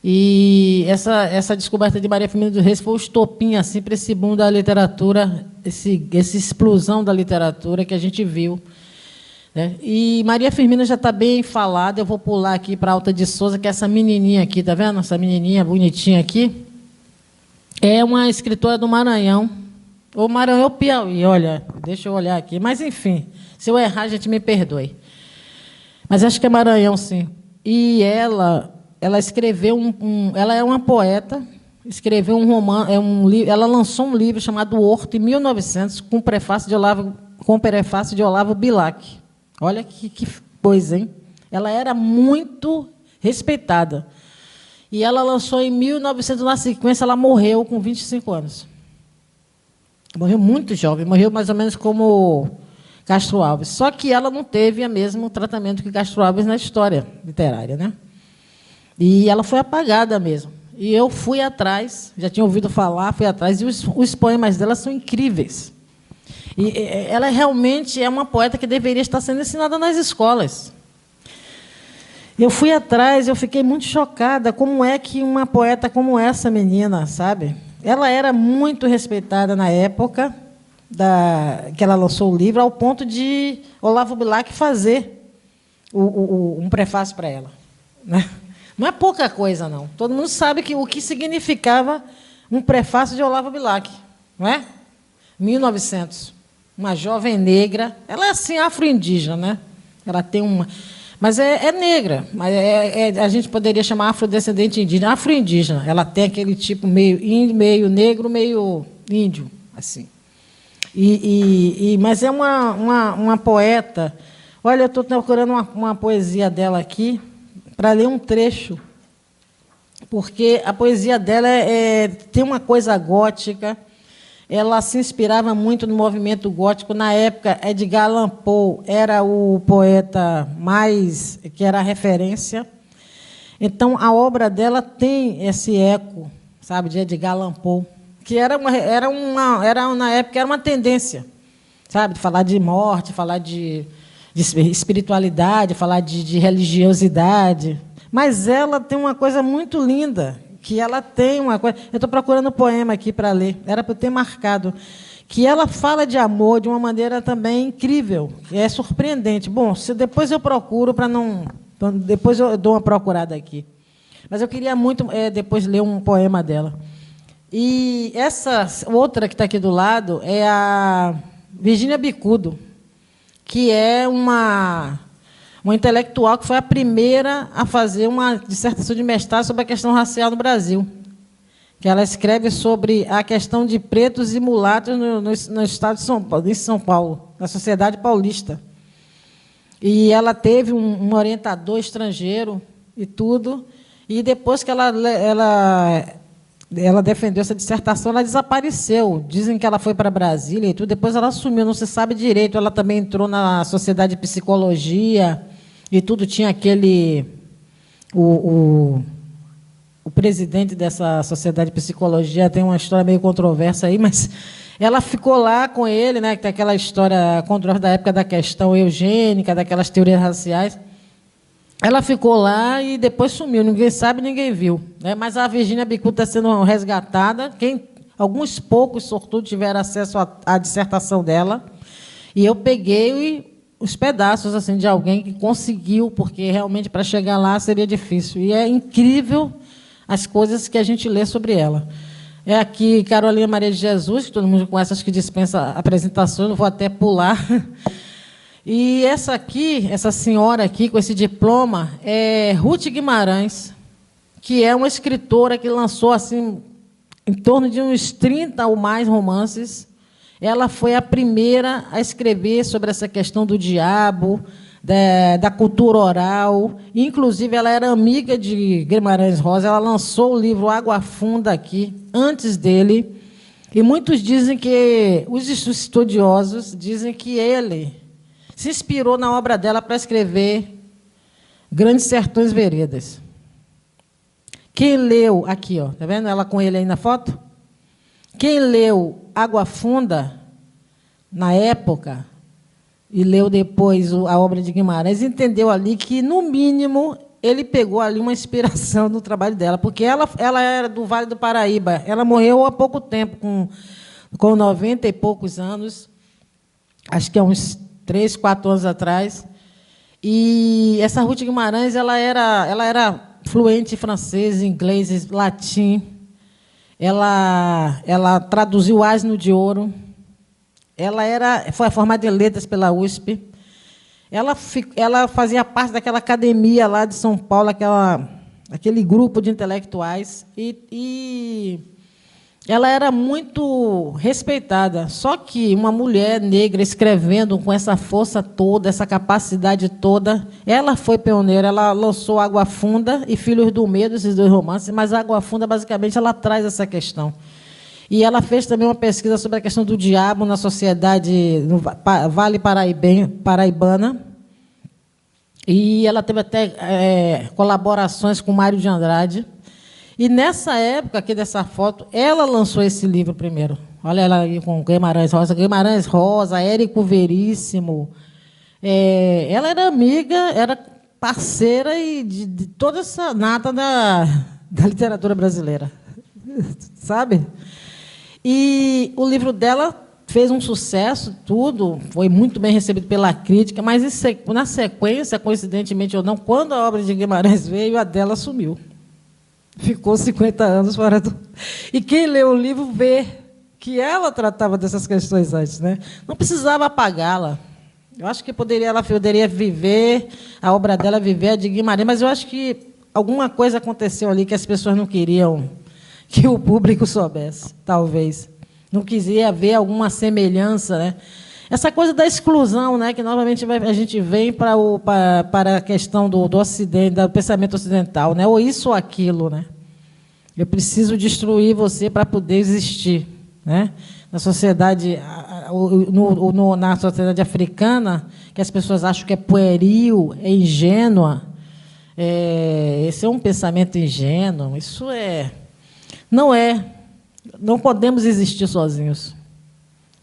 E essa descoberta de Maria Firmina dos Reis foi o estopim assim, para esse boom da literatura, essa explosão da literatura que a gente viu. Né? E Maria Firmina já está bem falada, eu vou pular aqui para Alta de Souza, que é essa menininha aqui, está vendo? Essa menininha bonitinha aqui. É uma escritora do Maranhão. O Maranhão é o Piauí, olha, deixa eu olhar aqui. Mas, enfim, se eu errar, a gente me perdoe. Mas acho que é Maranhão, sim. E ela escreveu ela é uma poeta, escreveu um romance, ela lançou um livro chamado Horto, em 1900, com prefácio de Olavo Bilac. Olha que coisa, hein? Ela era muito respeitada. E ela lançou em 1900, na sequência, ela morreu com 25 anos. Morreu muito jovem, morreu mais ou menos como Castro Alves. Só que ela não teve o mesmo tratamento que Castro Alves na história literária, né? E ela foi apagada mesmo. E eu fui atrás, já tinha ouvido falar, fui atrás, e os poemas dela são incríveis. E ela realmente é uma poeta que deveria estar sendo ensinada nas escolas. Eu fui atrás, eu fiquei muito chocada como é que uma poeta como essa menina, sabe? Ela era muito respeitada na época que ela lançou o livro, ao ponto de Olavo Bilac fazer um prefácio para ela. Né? Não é pouca coisa, não. Todo mundo sabe o que significava um prefácio de Olavo Bilac. Não é? 1900. Uma jovem negra. Ela é assim, afro-indígena, né? Ela tem uma... Mas é negra. Mas a gente poderia chamar afrodescendente indígena. Afro-indígena. Ela tem aquele tipo meio negro, meio índio. Assim. Mas é uma poeta... Olha, eu estou procurando uma poesia dela aqui, para ler um trecho, porque a poesia dela tem uma coisa gótica. Ela se inspirava muito no movimento gótico. Na época, Edgar Allan Poe era o poeta que era a referência. Então, a obra dela tem esse eco, sabe, de Edgar Allan Poe, que na época era uma tendência, sabe, de falar de morte, falar de espiritualidade, falar de religiosidade. Mas ela tem uma coisa muito linda, que ela tem uma coisa... Eu estou procurando um poema aqui para ler, era para eu ter marcado, que ela fala de amor de uma maneira também incrível, é surpreendente. Bom, depois eu procuro para não... Depois eu dou uma procurada aqui. Mas eu queria muito depois ler um poema dela. E essa outra que está aqui do lado é a Virgínia Bicudo, que é uma intelectual que foi a primeira a fazer uma dissertação de mestrado sobre a questão racial no Brasil. Que ela escreve sobre a questão de pretos e mulatos no estado de São Paulo, na sociedade paulista. E ela teve um orientador estrangeiro e tudo. E depois que ela defendeu essa dissertação, ela desapareceu. Dizem que ela foi para Brasília e tudo. Depois ela sumiu, não se sabe direito. Ela também entrou na Sociedade de Psicologia e tudo. Tinha aquele... O presidente dessa Sociedade de Psicologia tem uma história meio controversa aí, mas ela ficou lá com ele, né? Que tem aquela história controversa da época da questão eugênica, daquelas teorias raciais. Ela ficou lá e depois sumiu. Ninguém sabe, ninguém viu. Né? Mas a Virgínia Bicudo está sendo resgatada. Alguns poucos sortudos tiveram acesso à dissertação dela. E eu peguei os pedaços assim, de alguém que conseguiu, porque realmente para chegar lá seria difícil. E é incrível as coisas que a gente lê sobre ela. É aqui Carolina Maria de Jesus, que todo mundo conhece, acho que dispensa apresentações, eu vou até pular. E essa senhora aqui, com esse diploma, é Ruth Guimarães, que é uma escritora que lançou assim, em torno de uns 30 ou mais romances. Ela foi a primeira a escrever sobre essa questão do diabo, da cultura oral. Inclusive, ela era amiga de Guimarães Rosa. Ela lançou o livro Água Funda aqui, antes dele. E muitos dizem que, os estudiosos dizem que ele se inspirou na obra dela para escrever Grandes Sertões Veredas. Quem leu, aqui, ó, tá vendo ela com ele aí na foto? Quem leu Água Funda na época, e leu depois a obra de Guimarães, entendeu ali que, no mínimo, ele pegou ali uma inspiração no trabalho dela, porque ela era do Vale do Paraíba, ela morreu há pouco tempo, com 90 e poucos anos, acho que há uns 3, 4 anos atrás. E essa Ruth Guimarães ela era fluente em francês, inglês, latim. Ela traduziu Asno de Ouro. Foi formada em letras pela USP. Ela fazia parte daquela academia lá de São Paulo, aquele grupo de intelectuais, e ela era muito respeitada. Só que uma mulher negra escrevendo com essa força toda, essa capacidade toda, ela foi pioneira. Ela lançou Água Funda e Filhos do Medo, esses 2 romances, mas Água Funda, basicamente, ela traz essa questão. E ela fez também uma pesquisa sobre a questão do diabo na sociedade, no Vale Paraibana. E ela teve até colaborações com Mário de Andrade. E, nessa época, aqui dessa foto, ela lançou esse livro primeiro. Olha ela aí com Guimarães Rosa, Érico Veríssimo. Ela era amiga, era parceira de toda essa nata da literatura brasileira. Sabe? E o livro dela fez um sucesso, tudo, foi muito bem recebido pela crítica, mas na sequência, coincidentemente ou não, quando a obra de Guimarães veio, a dela sumiu. Ficou 50 anos fora do... E quem lê o livro vê que ela tratava dessas questões antes, né? Não precisava apagá-la. Eu acho que ela poderia viver, a obra dela viver a de Guimarães, mas eu acho que alguma coisa aconteceu ali que as pessoas não queriam que o público soubesse, talvez. Não quisia ver alguma semelhança, né? Essa coisa da exclusão, né, que novamente a gente vem para a questão do Ocidente, do pensamento ocidental, né? Ou isso ou aquilo, né? Eu preciso destruir você para poder existir, né? Na sociedade, na sociedade africana, que as pessoas acham que é pueril, é ingênua, esse é um pensamento ingênuo. Isso não é. Não podemos existir sozinhos.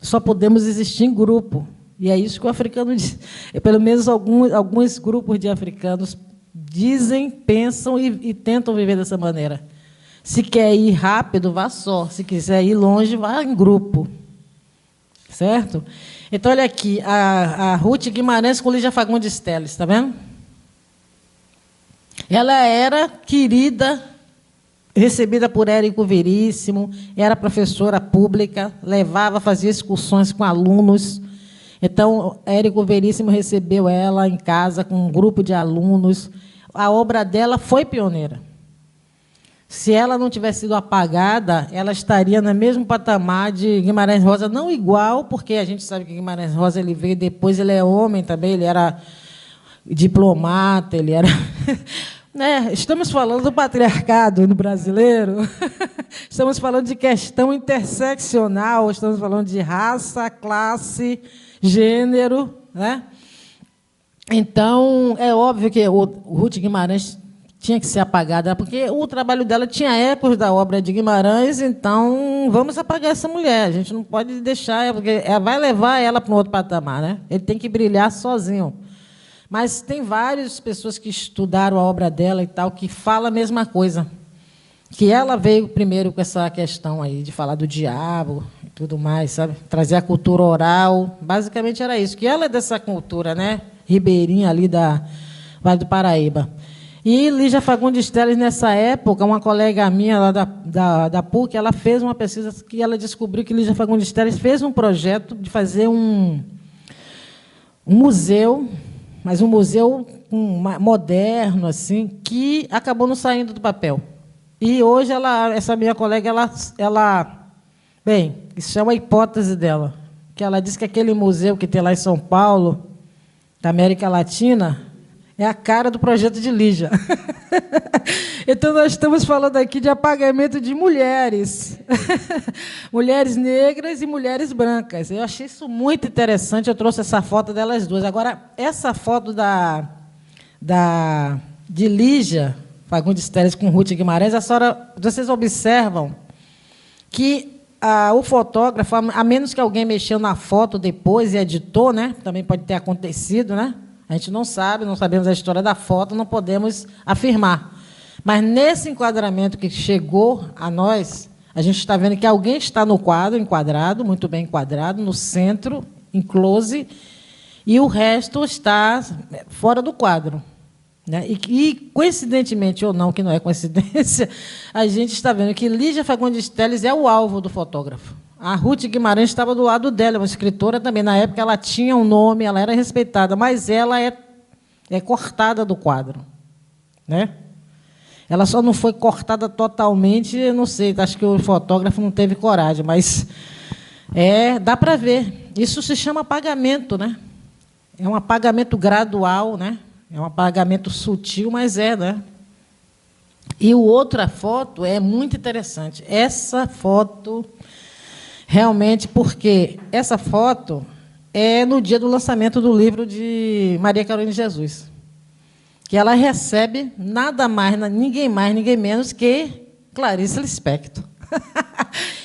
Só podemos existir em grupo. E é isso que o africano diz. Pelo menos alguns grupos de africanos dizem, pensam e tentam viver dessa maneira. Se quer ir rápido, vá só. Se quiser ir longe, vá em grupo. Certo? Então, olha aqui, a Ruth Guimarães com Lígia Fagundes Telles, está vendo? Ela era querida, recebida por Érico Veríssimo, era professora pública, fazia excursões com alunos. Então, Érico Veríssimo recebeu ela em casa com um grupo de alunos. A obra dela foi pioneira. Se ela não tivesse sido apagada, ela estaria no mesmo patamar de Guimarães Rosa, não igual, porque a gente sabe que Guimarães Rosa ele veio depois, ele é homem também, ele era diplomata, ele era... Né? Estamos falando do patriarcado no brasileiro, estamos falando de questão interseccional, estamos falando de raça, classe, gênero, né? Então, é óbvio que o Ruth Guimarães tinha que ser apagada, porque o trabalho dela tinha ecos da obra de Guimarães, então vamos apagar essa mulher, a gente não pode deixar, porque vai levar ela para um outro patamar, né? Ele tem que brilhar sozinho. Mas tem várias pessoas que estudaram a obra dela e tal, que falam a mesma coisa. Que ela veio primeiro com essa questão aí de falar do diabo e tudo mais, sabe? Trazer a cultura oral. Basicamente era isso. Que ela é dessa cultura, né? Ribeirinha ali da Vale do Paraíba. E Lígia Fagundes Telles, nessa época, uma colega minha lá da PUC, ela fez uma pesquisa que ela descobriu que Lígia Fagundes Telles fez um projeto de fazer um museu, mas um museu moderno, assim, que acabou não saindo do papel. E hoje essa minha colega, bem, isso é uma hipótese dela, que ela diz que aquele museu que tem lá em São Paulo, da América Latina, é a cara do projeto de Lígia. Então, nós estamos falando aqui de apagamento de mulheres. Mulheres negras e mulheres brancas. Eu achei isso muito interessante, eu trouxe essa foto delas duas. Agora, essa foto de Lígia Fagundes Telles com Ruth Guimarães, vocês observam que o fotógrafo, a menos que alguém mexeu na foto depois e editou, né? Também pode ter acontecido, né? A gente não sabe, não sabemos a história da foto, não podemos afirmar. Mas nesse enquadramento que chegou a nós, a gente está vendo que alguém está no quadro, enquadrado, muito bem enquadrado, no centro, em close, e o resto está fora do quadro. Né? E, coincidentemente ou não, que não é coincidência, a gente está vendo que Lígia Fagundes Telles é o alvo do fotógrafo. A Ruth Guimarães estava do lado dela, uma escritora também. Na época, ela tinha um nome, ela era respeitada, mas ela é cortada do quadro. Né? Ela só não foi cortada totalmente, eu não sei, acho que o fotógrafo não teve coragem, mas dá para ver. Isso se chama apagamento, né? É um apagamento gradual, né? É um apagamento sutil, mas né? E outra foto é muito interessante. Essa foto, realmente, porque essa foto é no dia do lançamento do livro de Maria Carolina de Jesus, que ela recebe nada mais, ninguém menos que Clarice Lispector.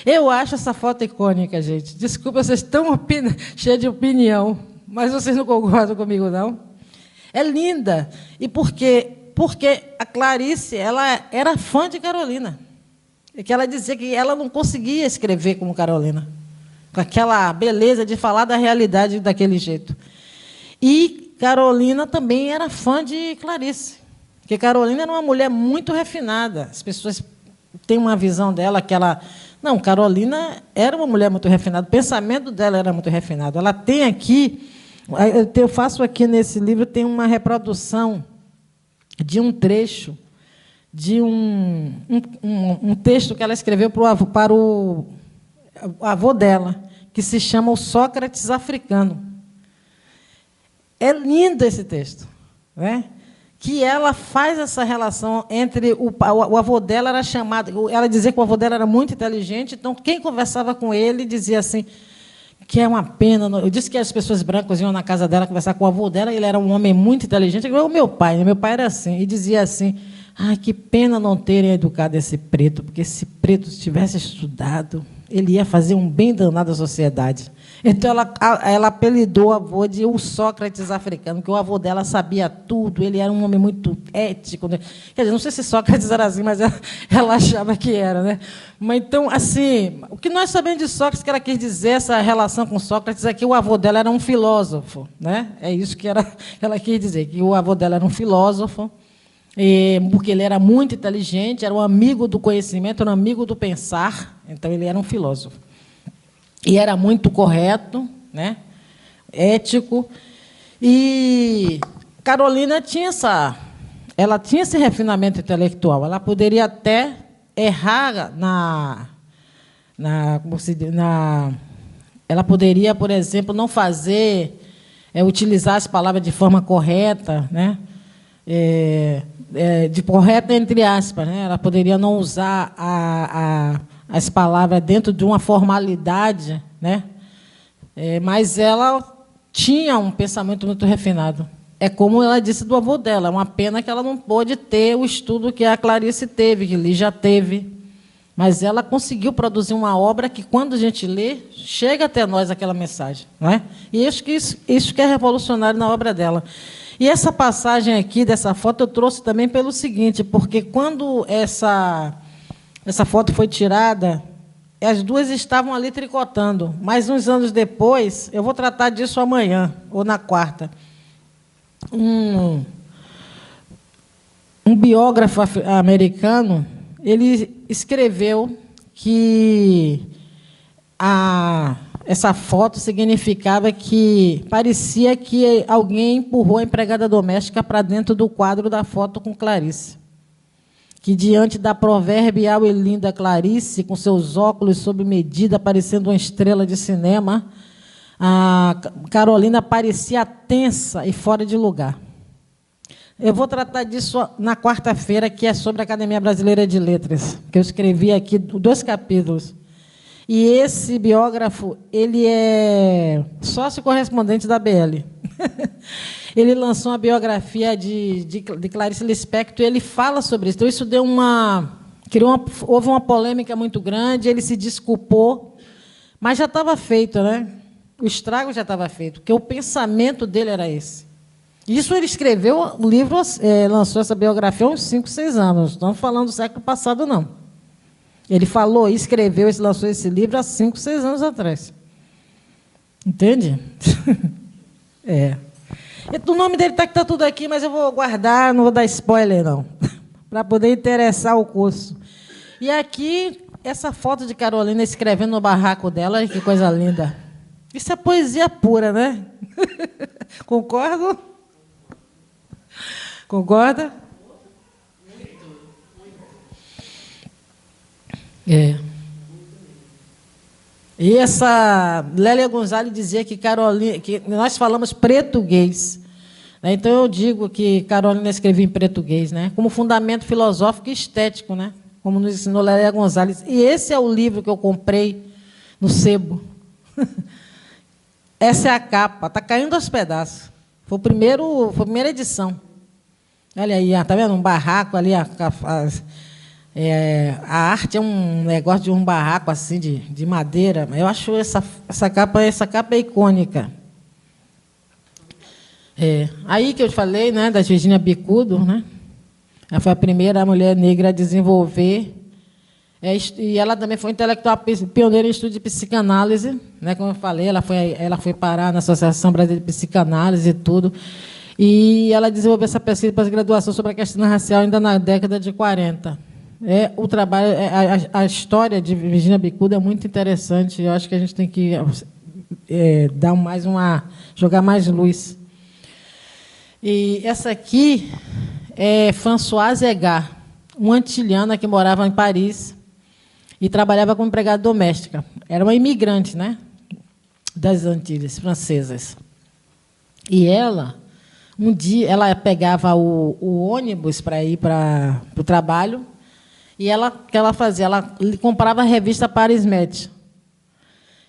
Eu acho essa foto icônica, gente. Desculpa, vocês estão cheios de opinião, mas vocês não concordam comigo, não? É linda. E por quê? Porque a Clarice, ela era fã de Carolina. E que ela dizia que ela não conseguia escrever como Carolina, com aquela beleza de falar da realidade daquele jeito. E Carolina também era fã de Clarice, porque Carolina era uma mulher muito refinada. As pessoas têm uma visão dela que ela... Não, Carolina era uma mulher muito refinada, o pensamento dela era muito refinado. Ela tem aqui... Eu faço aqui nesse livro, tem uma reprodução de um trecho, de um texto que ela escreveu para o avô dela, que se chama O Sócrates Africano. É lindo esse texto, né? Que ela faz essa relação entre o avô dela era chamado, ela dizia que o avô dela era muito inteligente, então quem conversava com ele dizia assim, que é uma pena. Eu disse que as pessoas brancas iam na casa dela conversar com o avô dela, ele era um homem muito inteligente, igual o meu pai era assim, e dizia assim, que pena não terem educado esse preto, porque se preto tivesse estudado, ele ia fazer um bem danado à sociedade. Então, ela apelidou o avô de o Sócrates africano, que o avô dela sabia tudo, ele era um homem muito ético. Né? Quer dizer, não sei se Sócrates era assim, mas ela achava que era. Né? Mas, então, assim, o que nós sabemos de Sócrates, que ela quis dizer, essa relação com Sócrates, é que o avô dela era um filósofo. Né? É isso que ela quis dizer, que o avô dela era um filósofo, porque ele era muito inteligente, era um amigo do conhecimento, era um amigo do pensar, então ele era um filósofo. E era muito correto, né? Ético. E Carolina tinha esse refinamento intelectual. Ela poderia até errar ela poderia, por exemplo, não utilizar as palavras de forma correta, né? De correta entre aspas, né? Ela poderia não usar as palavras dentro de uma formalidade, né? Mas ela tinha um pensamento muito refinado. É como ela disse do avô dela, é uma pena que ela não pôde ter o estudo que a Clarice teve, que Lígia teve. Mas ela conseguiu produzir uma obra que, quando a gente lê, chega até nós aquela mensagem. Não é? E isso que é revolucionário na obra dela. E essa passagem aqui, dessa foto, eu trouxe também pelo seguinte, porque quando essa foto foi tirada, as duas estavam ali tricotando, mas uns anos depois, eu vou tratar disso amanhã, ou na quarta, um biógrafo americano, ele escreveu que essa foto significava que parecia que alguém empurrou a empregada doméstica para dentro do quadro da foto com Clarice. Que, diante da proverbial e linda Clarice, com seus óculos sob medida, parecendo uma estrela de cinema, a Carolina parecia tensa e fora de lugar. Eu vou tratar disso na quarta-feira, que é sobre a Academia Brasileira de Letras, que eu escrevi aqui 2 capítulos. E esse biógrafo, ele é sócio correspondente da BL. Ele lançou uma biografia de Clarice Lispector, e ele fala sobre isso. Então, isso deu houve uma polêmica muito grande, ele se desculpou, mas já estava feito, né? O estrago já estava feito, porque o pensamento dele era esse. Isso ele escreveu, o livro lançou essa biografia há uns 5, 6 anos, não estamos falando do século passado, não. Ele falou, escreveu, lançou esse livro há 5, 6 anos atrás. Entende? O nome dele está tudo aqui, mas eu vou guardar, não vou dar spoiler, não, para poder interessar o curso. E aqui, essa foto de Carolina escrevendo no barraco dela, olha que coisa linda. Isso é poesia pura, né? Concordo? Concorda? E essa Lélia Gonzalez dizia que Carolina, que nós falamos português, né? Então eu digo que Carolina escrevia em português, né? Como fundamento filosófico e estético, né? Como nos ensinou Lélia Gonzalez. E esse é o livro que eu comprei no sebo. Essa é a capa, está caindo aos pedaços. Foi a primeira edição. Olha aí, está vendo? Um barraco ali, a arte é um negócio de um barraco assim de madeira. Eu acho essa capa é icônica. Aí que eu te falei, né, da Virginia Bicudo, né? Ela foi a primeira mulher negra a desenvolver. E ela também foi intelectual pioneira em estudo de psicanálise, né? Como eu falei, ela foi parar na Associação Brasileira de Psicanálise e tudo. E ela desenvolveu essa pesquisa de pós-graduação sobre a questão racial ainda na década de 40. O trabalho, a história de Virginia Bicudo é muito interessante. Eu acho que a gente tem que dar jogar mais luz. E essa aqui é Françoise Egard, uma antilhana que morava em Paris e trabalhava como empregada doméstica. Era uma imigrante, né, das Antilhas francesas. E ela, um dia, ela pegava o ônibus para ir para o trabalho. E o que ela fazia? Ela comprava a revista Paris Match.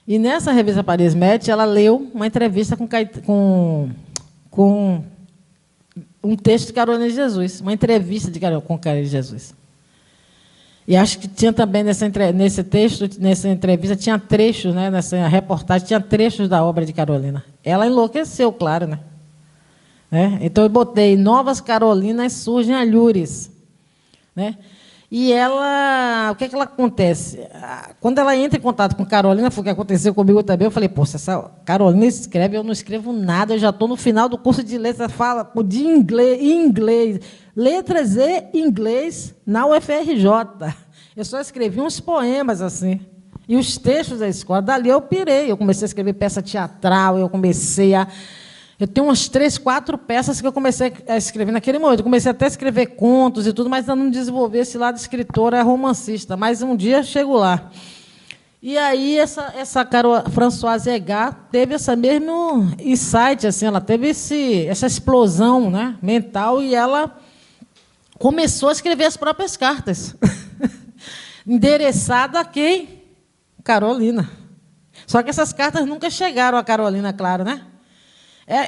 E nessa revista Paris Match, ela leu uma entrevista com um texto de Carolina de Jesus, uma entrevista com Carolina de Jesus. E acho que tinha também nesse texto, nessa entrevista, tinha trechos, né, nessa reportagem, tinha trechos da obra de Carolina. Ela enlouqueceu, claro, né? Então eu botei novas Carolinas surgem alhures, né? E ela, o que ela acontece? Quando ela entra em contato com Carolina, foi o que aconteceu comigo também, eu falei, se essa Carolina escreve, eu não escrevo nada, eu já estou no final do curso de letras, fala de inglês, letras e inglês na UFRJ. Eu só escrevi uns poemas assim. E os textos da escola, dali eu pirei, eu comecei a escrever peça teatral, eu tenho umas 3, 4 peças que eu comecei a escrever naquele momento. Eu comecei até a escrever contos e tudo, mas ainda não desenvolvi esse lado escritora romancista. Mas um dia chego lá. E aí essa Françoise Egard teve esse mesmo insight, assim, ela teve essa explosão, né, mental, e ela começou a escrever as próprias cartas. Endereçada a quem? Carolina. Só que essas cartas nunca chegaram a Carolina, claro, né?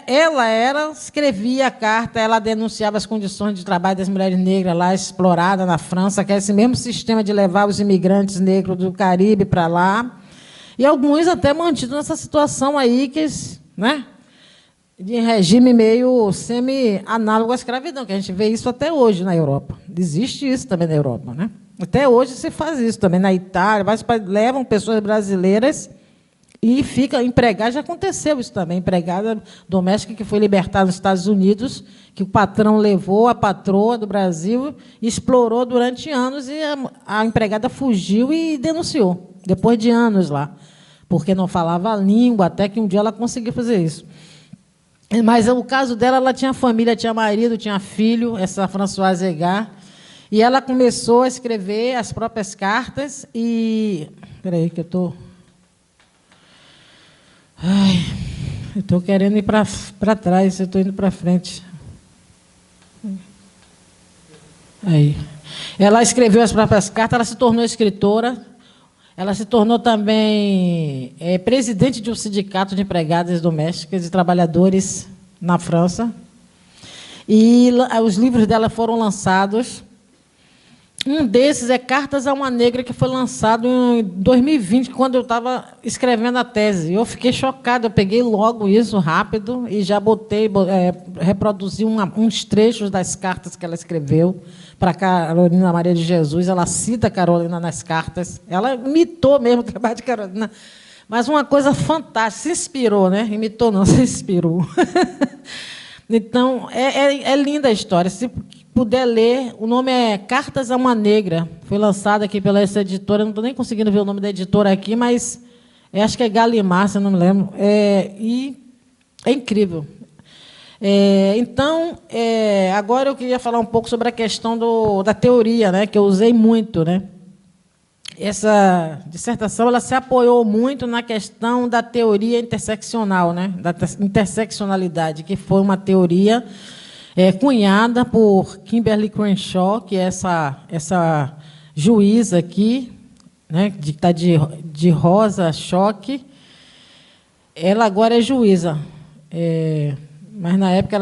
Ela escrevia a carta, ela denunciava as condições de trabalho das mulheres negras lá, exploradas na França, que é esse mesmo sistema de levar os imigrantes negros do Caribe para lá, e alguns até mantidos nessa situação aí, né, de regime meio semi-análogo à escravidão, que a gente vê isso até hoje na Europa. Existe isso também na Europa, né? Até hoje se faz isso também na Itália, levam pessoas brasileiras e fica empregada, já aconteceu isso também, empregada doméstica que foi libertada nos Estados Unidos, que o patrão levou a patroa do Brasil, explorou durante anos, e a empregada fugiu e denunciou, depois de anos lá, porque não falava a língua, até que um dia ela conseguiu fazer isso. Mas o caso dela, ela tinha família, tinha marido, tinha filho, essa Françoise Egard, e ela começou a escrever as próprias cartas e... Espera aí, que eu estou... eu estou querendo ir para trás, eu estou indo para frente. Aí. Ela escreveu as próprias cartas, ela se tornou escritora, ela se tornou também presidente de um sindicato de empregadas domésticas e trabalhadores na França. E os livros dela foram lançados Um desses é Cartas a uma Negra, que foi lançado em 2020, quando eu estava escrevendo a tese. Eu fiquei chocada, eu peguei logo isso rápido e já reproduzi uns trechos das cartas que ela escreveu para Carolina Maria de Jesus. Ela cita a Carolina nas cartas. Ela imitou mesmo o trabalho de Carolina. Mas uma coisa fantástica, se inspirou, né? Imitou não, se inspirou. Então, é linda a história. Se puder ler, o nome é Cartas a uma Negra. Foi lançado aqui pela essa editora. Não estou nem conseguindo ver o nome da editora aqui, mas acho que é Galimar, se eu não me lembro. E é incrível. Então, agora eu queria falar um pouco sobre a questão da teoria, né, que eu usei muito, né? Essa dissertação ela se apoiou muito na questão da teoria interseccional, né, da interseccionalidade, que foi uma teoria cunhada por Kimberly Crenshaw, que é essa juíza aqui, né, que está de rosa choque. Ela agora é juíza. Mas, na época,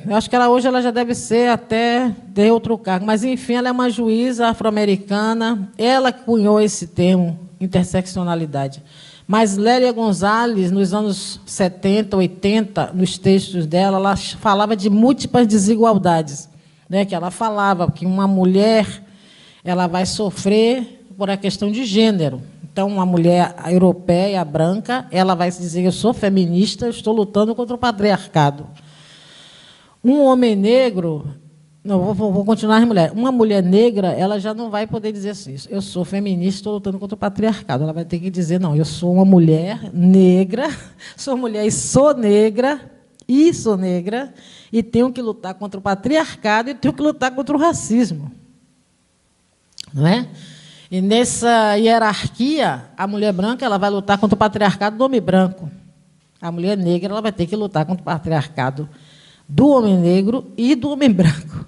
eu acho que hoje ela já deve ser até de outro cargo. Mas, enfim, ela é uma juíza afro-americana. Ela cunhou esse termo, interseccionalidade. Mas Lélia Gonzalez, nos anos 70, 80, nos textos dela, ela falava de múltiplas desigualdades, né? Que ela falava que uma mulher ela vai sofrer por a questão de gênero. Então, uma mulher europeia, branca, ela vai se dizer, eu sou feminista, eu estou lutando contra o patriarcado. Um homem negro, não, vou continuar as mulheres. Uma mulher negra, ela já não vai poder dizer isso. Eu sou feminista, estou lutando contra o patriarcado. Ela vai ter que dizer, não, eu sou uma mulher negra, sou mulher e sou negra, e tenho que lutar contra o patriarcado e tenho que lutar contra o racismo. Não é? E nessa hierarquia, a mulher branca ela vai lutar contra o patriarcado do homem branco. A mulher negra ela vai ter que lutar contra o patriarcado do homem negro e do homem branco.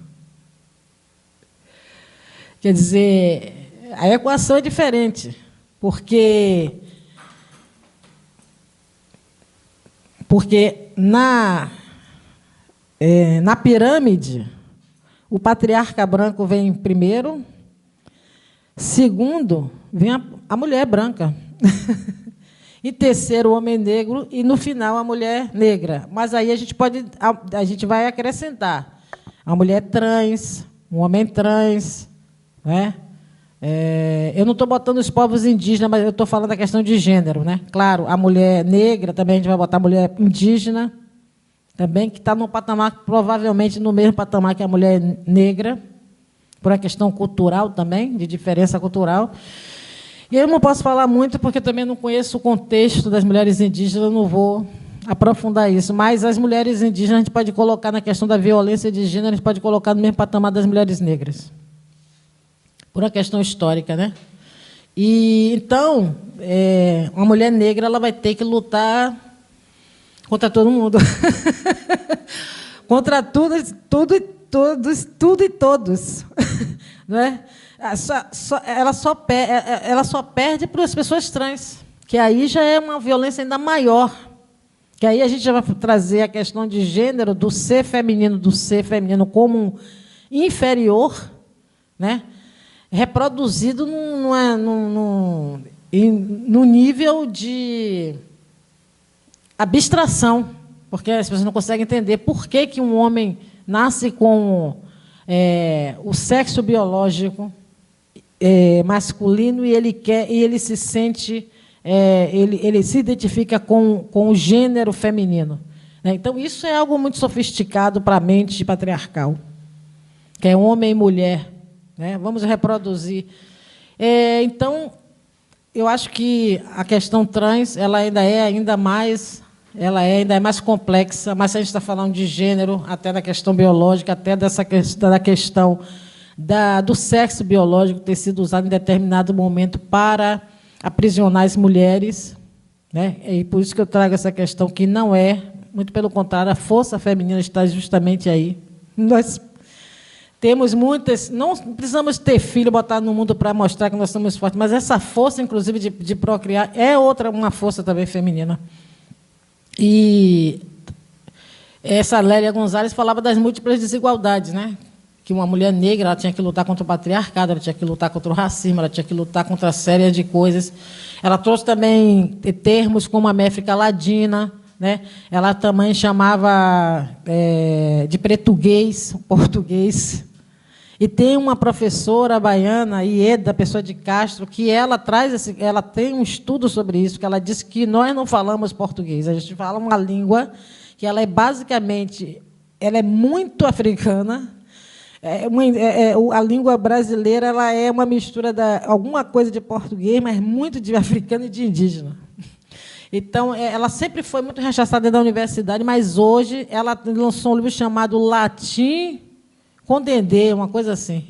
Quer dizer, a equação é diferente, porque na pirâmide, o patriarca branco vem primeiro. Segundo, vem a mulher branca. E terceiro, o homem negro. E, no final, a mulher negra. Mas aí a gente vai acrescentar a mulher trans, um homem trans. Né? Eu não estou botando os povos indígenas, mas eu estou falando da questão de gênero. Né? Claro, a mulher negra, também a gente vai botar a mulher indígena, também, que está no patamar, provavelmente no mesmo patamar que a mulher negra, por uma questão cultural também, de diferença cultural. E eu não posso falar muito, porque também não conheço o contexto das mulheres indígenas, eu não vou aprofundar isso. Mas as mulheres indígenas, a gente pode colocar na questão da violência de gênero, a gente pode colocar no mesmo patamar das mulheres negras, por uma questão histórica. Né? E, então, uma mulher negra ela vai ter que lutar contra todo mundo. Contra tudo e todos. Não é? Ela só perde para as pessoas trans, que aí já é uma violência ainda maior. Que aí a gente já vai trazer a questão de gênero, do ser feminino como inferior, né? Reproduzido no nível de abstração, porque as pessoas não conseguem entender por que um homem nasce com o sexo biológico masculino e ele se sente, ele se identifica com o gênero feminino. Né? Então, isso é algo muito sofisticado para a mente patriarcal, que é homem e mulher. Né? Vamos reproduzir. Então, eu acho que a questão trans ela ainda é mais complexa, mas se a gente está falando de gênero, até da questão biológica, até da questão do sexo biológico ter sido usado em determinado momento para aprisionar as mulheres. Né? E por isso que eu trago essa questão, que não é, muito pelo contrário, a força feminina está justamente aí. Nós temos muitas, não precisamos ter filho, botar no mundo para mostrar que nós somos fortes, mas essa força, inclusive, de procriar, é uma força também feminina. E essa Lélia Gonzalez falava das múltiplas desigualdades, né? que uma mulher negra ela tinha que lutar contra o patriarcado, ela tinha que lutar contra o racismo, ela tinha que lutar contra uma série de coisas. Ela trouxe também termos como a Méfrica Ladina, né? Ela também chamava de pretuguês, português. E tem uma professora baiana, Ieda Pessoa de Castro, que ela tem um estudo sobre isso, que ela diz que nós não falamos português, a gente fala uma língua que ela é basicamente, ela é muito africana. A língua brasileira ela é uma mistura de alguma coisa de português, mas muito de africano e de indígena. Então, ela sempre foi muito rechaçada dentro da universidade, mas hoje ela lançou um livro chamado Latim com Dendê, uma coisa assim.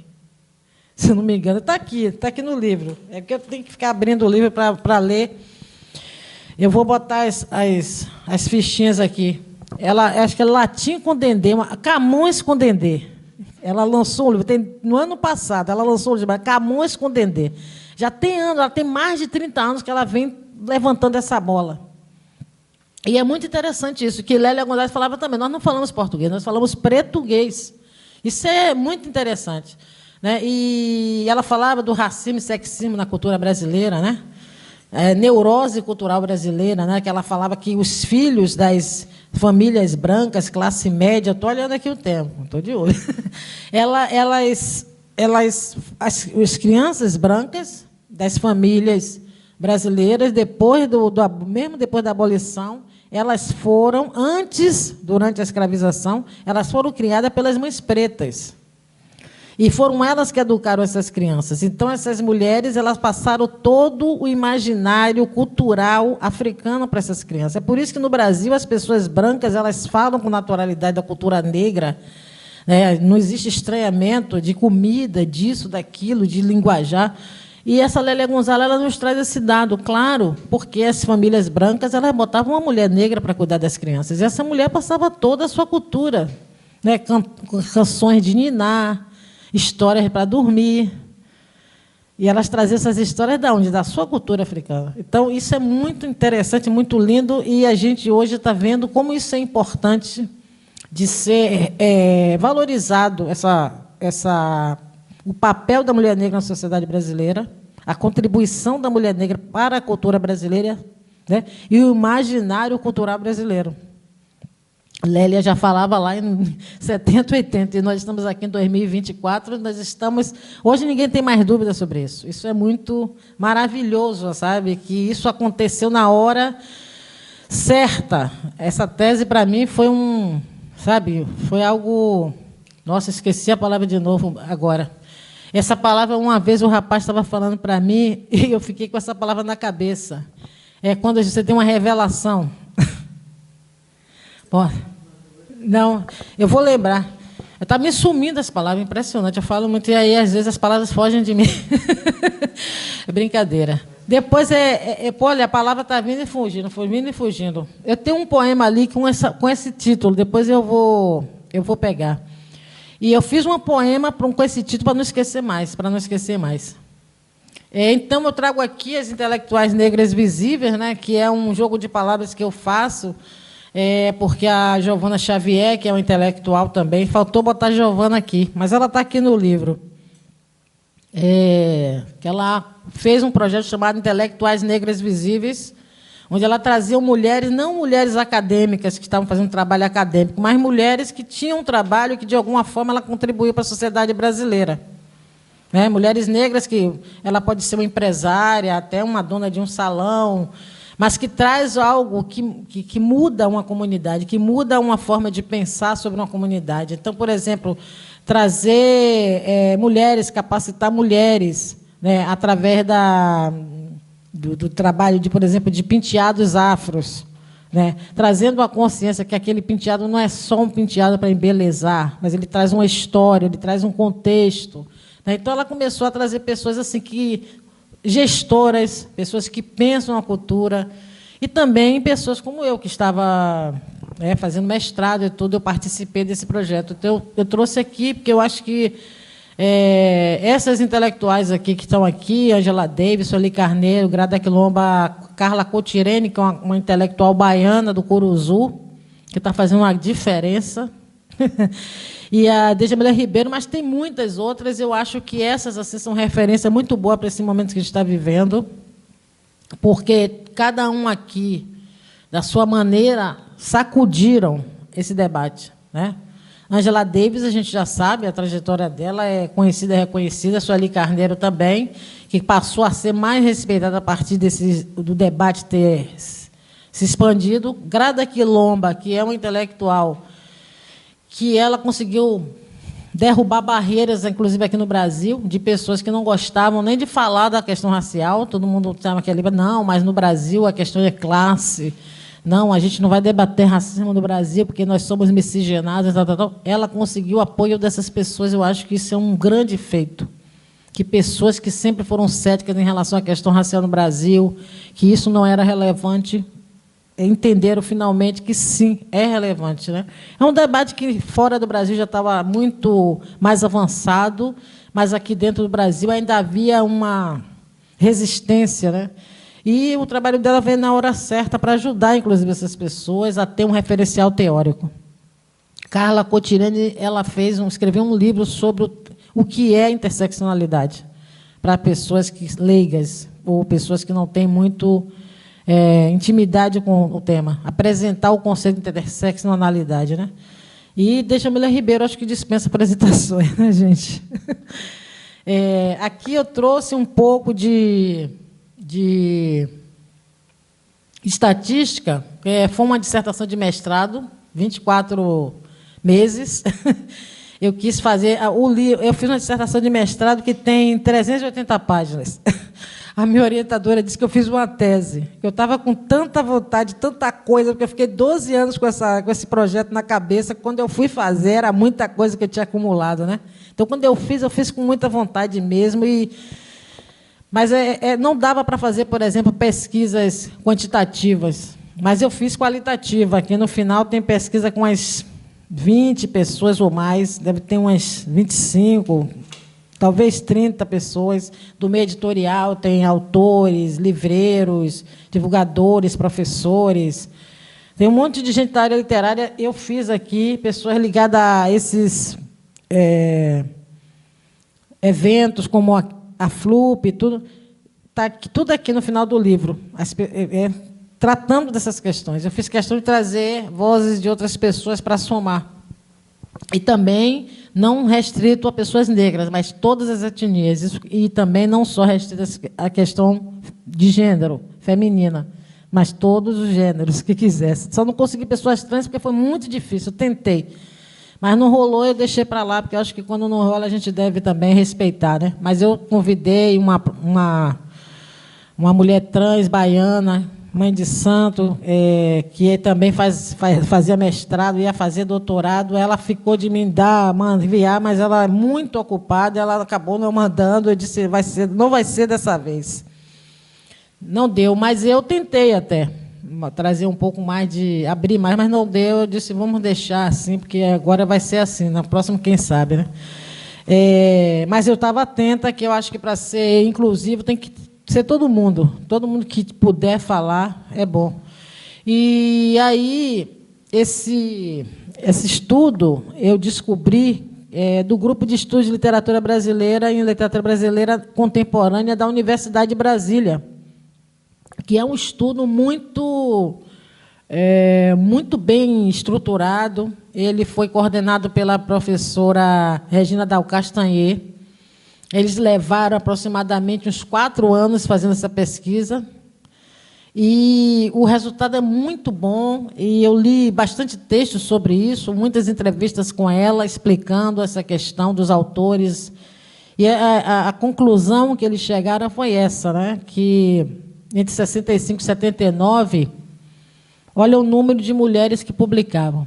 Se eu não me engano, está aqui no livro. É porque eu tenho que ficar abrindo o livro para ler. Eu vou botar as fichinhas aqui. Acho que é Latim com Dendê, Camões com Dendê. Ela lançou um livro, no ano passado, ela lançou um livro, Camões com Dendê. Já tem anos, ela tem mais de 30 anos que ela vem levantando essa bola. E é muito interessante isso, que Lélia Gonzalez falava também, nós não falamos português, nós falamos pretuguês. Isso é muito interessante. Né? E ela falava do racismo e sexismo na cultura brasileira, né? Neurose cultural brasileira, né? Que ela falava que os filhos das famílias brancas, classe média, estou olhando aqui o tempo, estou de olho. As crianças brancas das famílias brasileiras, mesmo depois da abolição, elas foram, durante a escravização, elas foram criadas pelas mães pretas. E foram elas que educaram essas crianças. Então, essas mulheres elas passaram todo o imaginário cultural africano para essas crianças. É por isso que, no Brasil, as pessoas brancas elas falam com naturalidade da cultura negra. Né? Não existe estranhamento de comida, disso, daquilo, de linguajar. E essa Lélia Gonzalez ela nos traz esse dado, claro, porque as famílias brancas elas botavam uma mulher negra para cuidar das crianças. E essa mulher passava toda a sua cultura. Né? Canções de niná, histórias para dormir. E elas traziam essas histórias de onde? Da sua cultura africana. Então, isso é muito interessante, muito lindo, e a gente hoje está vendo como isso é importante de ser valorizado, o papel da mulher negra na sociedade brasileira, a contribuição da mulher negra para a cultura brasileira, né? E o imaginário cultural brasileiro. Lélia já falava lá em 70, 80, e nós estamos aqui em 2024, hoje ninguém tem mais dúvida sobre isso. Isso é muito maravilhoso, sabe? Que isso aconteceu na hora certa. Essa tese, para mim, foi foi algo... Nossa, esqueci a palavra de novo agora. Essa palavra, uma vez, o rapaz estava falando para mim, e eu fiquei com essa palavra na cabeça. É quando você tem uma revelação. Bom, não, eu vou lembrar. Está me sumindo as palavras, impressionante. Eu falo muito, e aí, às vezes, as palavras fogem de mim. É brincadeira. Depois, olha, a palavra está vindo e fugindo. Eu tenho um poema ali com esse título, depois eu vou pegar. E eu fiz um poema com esse título para não esquecer mais. Então, eu trago aqui as intelectuais negras visíveis, né, que é um jogo de palavras que eu faço, porque a Giovana Xavier, que é uma intelectual também, faltou botar a Giovana aqui, mas ela está aqui no livro. Que ela fez um projeto chamado Intelectuais Negras Visíveis, onde ela trazia mulheres, não mulheres acadêmicas que estavam fazendo trabalho acadêmico, mas mulheres que tinham um trabalho que, de alguma forma, ela contribuiu para a sociedade brasileira. Né? Mulheres negras que ela pode ser uma empresária, até uma dona de um salão, mas que traz algo que muda uma comunidade, que muda uma forma de pensar sobre uma comunidade. Então, por exemplo, trazer mulheres, capacitar mulheres, né, através do trabalho, por exemplo, de penteados afros, né, trazendo a consciência que aquele penteado não é só um penteado para embelezar, mas ele traz uma história, ele traz um contexto. Né? Então, ela começou a trazer pessoas assim gestoras, pessoas que pensam na cultura, e também pessoas como eu, que estava fazendo mestrado e tudo, eu participei desse projeto. Então, eu trouxe aqui, porque eu acho que essas intelectuais aqui que estão aqui, Angela Davis, Sueli Carneiro, Grada Quilomba, Carla Cotirene, que é uma intelectual baiana do Curuzu, que está fazendo uma diferença, E a Djamila Ribeiro, mas tem muitas outras. Eu acho que essas assim, são referência muito boa para esse momento que a gente está vivendo, porque cada um aqui, da sua maneira, sacudiram esse debate, né? Angela Davis, a gente já sabe, a trajetória dela é conhecida e reconhecida, a Sueli Carneiro também, que passou a ser mais respeitada a partir do debate ter se expandido. Grada Quilomba, que é uma intelectual, que ela conseguiu derrubar barreiras, inclusive aqui no Brasil, de pessoas que não gostavam nem de falar da questão racial. Todo mundo chama que é livre. Não, mas no Brasil a questão é classe. Não, a gente não vai debater racismo no Brasil porque nós somos miscigenados. Tal, tal, tal. Ela conseguiu o apoio dessas pessoas. Eu acho que isso é um grande feito. Que pessoas que sempre foram céticas em relação à questão racial no Brasil, que isso não era relevante, entenderam finalmente que sim, é relevante, né? É um debate que fora do Brasil já estava muito mais avançado, mas aqui dentro do Brasil ainda havia uma resistência, né? E o trabalho dela veio na hora certa para ajudar, inclusive, essas pessoas a ter um referencial teórico. Carla Cotirani, ela escreveu um livro sobre o que é interseccionalidade para pessoas leigas ou pessoas que não têm muito intimidade com o tema, apresentar o conceito de interseccionalidade, né? E Djamila Ribeiro, acho que dispensa apresentações, né, gente? Aqui eu trouxe um pouco de estatística, foi uma dissertação de mestrado, 24 meses. Eu quis fazer eu fiz uma dissertação de mestrado que tem 380 páginas. A minha orientadora disse que eu fiz uma tese, que eu estava com tanta vontade, tanta coisa, porque eu fiquei 12 anos com esse projeto na cabeça, que quando eu fui fazer, era muita coisa que eu tinha acumulado, né? Então, quando eu fiz com muita vontade mesmo, mas não dava para fazer, por exemplo, pesquisas quantitativas, mas eu fiz qualitativa, que no final tem pesquisa com umas 20 pessoas ou mais, deve ter umas 25, talvez 30 pessoas. Do meio editorial tem autores, livreiros, divulgadores, professores. Tem um monte de gente da área literária. Eu fiz aqui pessoas ligadas a esses eventos, como a FLUP, tudo. Está tudo aqui no final do livro, tratando dessas questões. Eu fiz questão de trazer vozes de outras pessoas para somar. E também não restrito a pessoas negras, mas todas as etnias. E também não só restrito a questão de gênero, feminina, mas todos os gêneros que quisesse. Só não consegui pessoas trans porque foi muito difícil, eu tentei. Mas não rolou, eu deixei para lá, porque eu acho que quando não rola a gente deve também respeitar, né? Mas eu convidei uma mulher trans baiana, mãe de santo, que também fazia mestrado, ia fazer doutorado. Ela ficou de me enviar, mas ela é muito ocupada, ela acabou não mandando. Eu disse, não vai ser dessa vez. Não deu, mas eu tentei até trazer um pouco mais, abrir mais, mas não deu. Eu disse, vamos deixar assim, porque agora vai ser assim, na próxima, quem sabe, né? Mas eu estava atenta, que eu acho que para ser inclusivo tem que ser todo mundo que puder falar é bom. E aí, esse estudo eu descobri do Grupo de Estudos de Literatura Brasileira e Literatura Brasileira Contemporânea da Universidade de Brasília, que é um estudo muito bem estruturado. Ele foi coordenado pela professora Regina Dal Castanher. Eles levaram aproximadamente uns 4 anos fazendo essa pesquisa, e o resultado é muito bom, e eu li bastante texto sobre isso, muitas entrevistas com ela, explicando essa questão dos autores, e a conclusão que eles chegaram foi essa, né? Que entre 65 e 79, olha o número de mulheres que publicavam,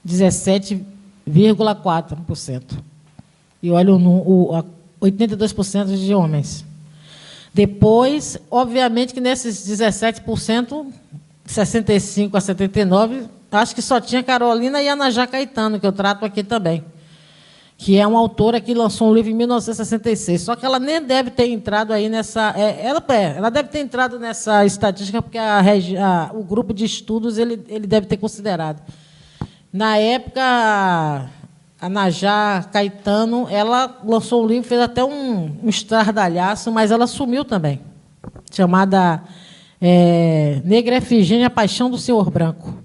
17,4%. E olha 82% de homens. Depois, obviamente, que nesses 17%, 65 a 79, acho que só tinha Carolina e Anajá Caetano, que eu trato aqui também, que é uma autora que lançou um livro em 1966. Só que ela nem deve ter entrado aí nessa... ela deve ter entrado nessa estatística, porque o grupo de estudos ele deve ter considerado. Na época, a Najá Caetano, ela lançou um livro, fez até um estardalhaço, mas ela sumiu também, chamada Negra Efigênia, Paixão do Senhor Branco,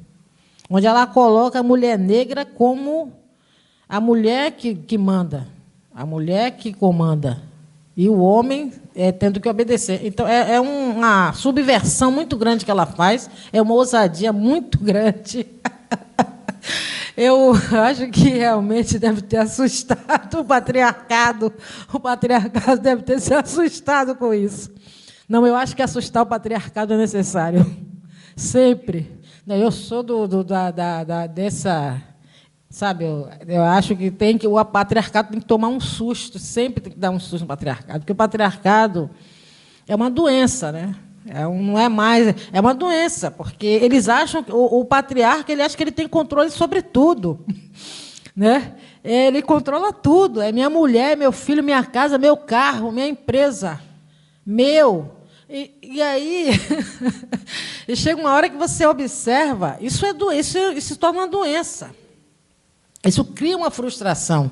onde ela coloca a mulher negra como a mulher que manda, a mulher que comanda, e o homem tendo que obedecer. Então, é uma subversão muito grande que ela faz, é uma ousadia muito grande. Eu acho que realmente deve ter assustado o patriarcado. O patriarcado deve ter se assustado com isso. Não, eu acho que assustar o patriarcado é necessário. Sempre. Eu sou dessa... Sabe, eu acho que o patriarcado tem que tomar um susto, sempre tem que dar um susto no patriarcado, porque o patriarcado é uma doença, né? Não é mais, é uma doença, porque eles acham que o patriarca, ele acha que ele tem controle sobre tudo, né? Ele controla tudo, é minha mulher, meu filho, minha casa, meu carro, minha empresa, meu. E aí, e chega uma hora que você observa, isso se torna uma doença. Isso cria uma frustração,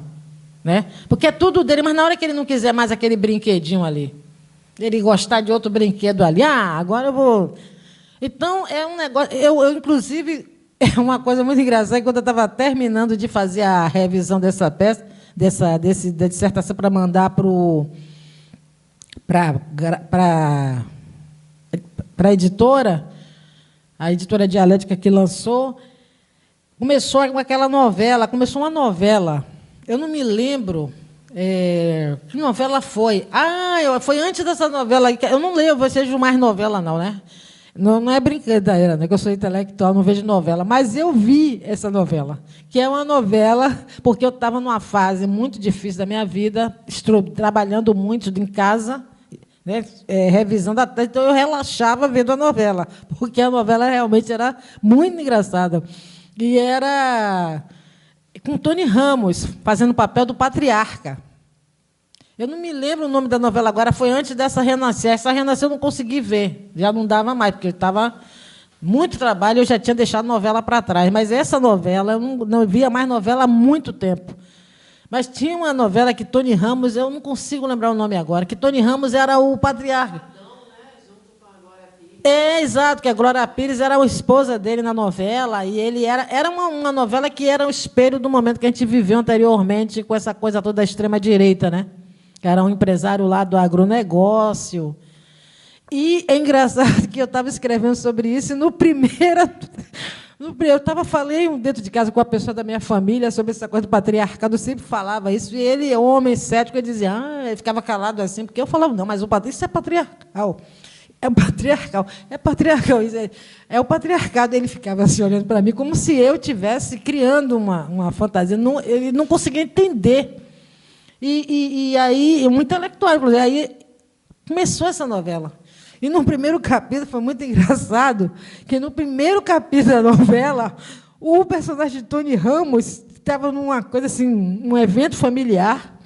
né? Porque é tudo dele, mas na hora que ele não quiser mais aquele brinquedinho ali, ele gostar de outro brinquedo ali, agora eu vou... Então, é um negócio... Eu inclusive, é uma coisa muito engraçada, quando eu estava terminando de fazer a revisão dessa peça, da dissertação para mandar para a editora Dialética que lançou, começou uma novela. Eu não me lembro que novela foi. Foi antes dessa novela. Eu não leio, eu vejo mais novela, não, né? Não é brincadeira, né? Que eu sou intelectual, não vejo novela. Mas eu vi essa novela, que é uma novela, porque eu estava numa fase muito difícil da minha vida, trabalhando muito em casa, né? Revisando a tese, então eu relaxava vendo a novela, porque a novela realmente era muito engraçada. E era com Tony Ramos, fazendo o papel do patriarca. Eu não me lembro o nome da novela agora, foi antes dessa Renascer. Essa Renascer eu não consegui ver, já não dava mais, porque estava muito trabalho, eu já tinha deixado a novela para trás. Mas essa novela, eu não via mais novela há muito tempo. Mas tinha uma novela que Tony Ramos, eu não consigo lembrar o nome agora, que Tony Ramos era o patriarca. Exato, que a Glória Pires era a esposa dele na novela, e ele era uma novela que era o espelho do momento que a gente viveu anteriormente, com essa coisa toda da extrema-direita, né? Que era um empresário lá do agronegócio. E é engraçado que eu estava escrevendo sobre isso, e eu falei dentro de casa com a pessoa da minha família sobre essa coisa do patriarcado, eu sempre falava isso, e ele, homem cético, ele dizia, ele ficava calado assim, porque eu falava, não, mas isso é patriarcal. É patriarcal, é o patriarcado. Ele ficava assim, olhando para mim, como se eu estivesse criando uma fantasia. Ele não conseguia entender. E aí, muito intelectual, inclusive. Aí começou essa novela. E no primeiro capítulo, foi muito engraçado, que no primeiro capítulo da novela, o personagem de Tony Ramos estava numa coisa assim, um evento familiar.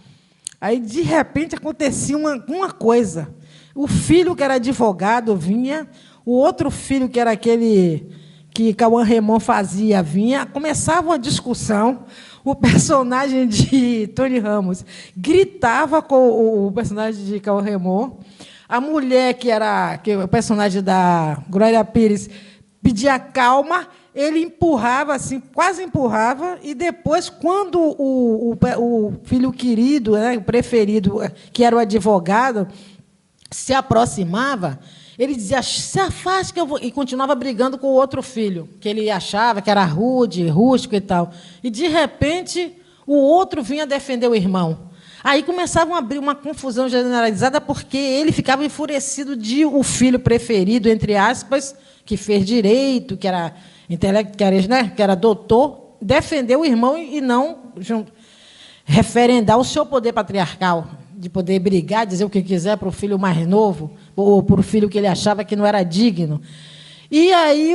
Aí, de repente, acontecia uma coisa. O filho, que era advogado, vinha. O outro filho, que era aquele que Cauã Raymond fazia, vinha. Começava uma discussão. O personagem de Tony Ramos gritava com o personagem de Cauã Raymond. A mulher, que o personagem da Glória Pires, pedia calma. Ele empurrava, assim, quase empurrava. E depois, quando o filho querido, né, o preferido, que era o advogado, se aproximava, ele dizia, se afaste que eu vou... E continuava brigando com o outro filho, que ele achava que era rude, rústico e tal. E, de repente, o outro vinha defender o irmão. Aí começava a abrir uma confusão generalizada, porque ele ficava enfurecido de o filho preferido, entre aspas, que fez direito, que era intelectual, né, que era doutor, defender o irmão e não referendar o seu poder patriarcal, de poder brigar, dizer o que quiser para o filho mais novo, ou para o filho que ele achava que não era digno. E aí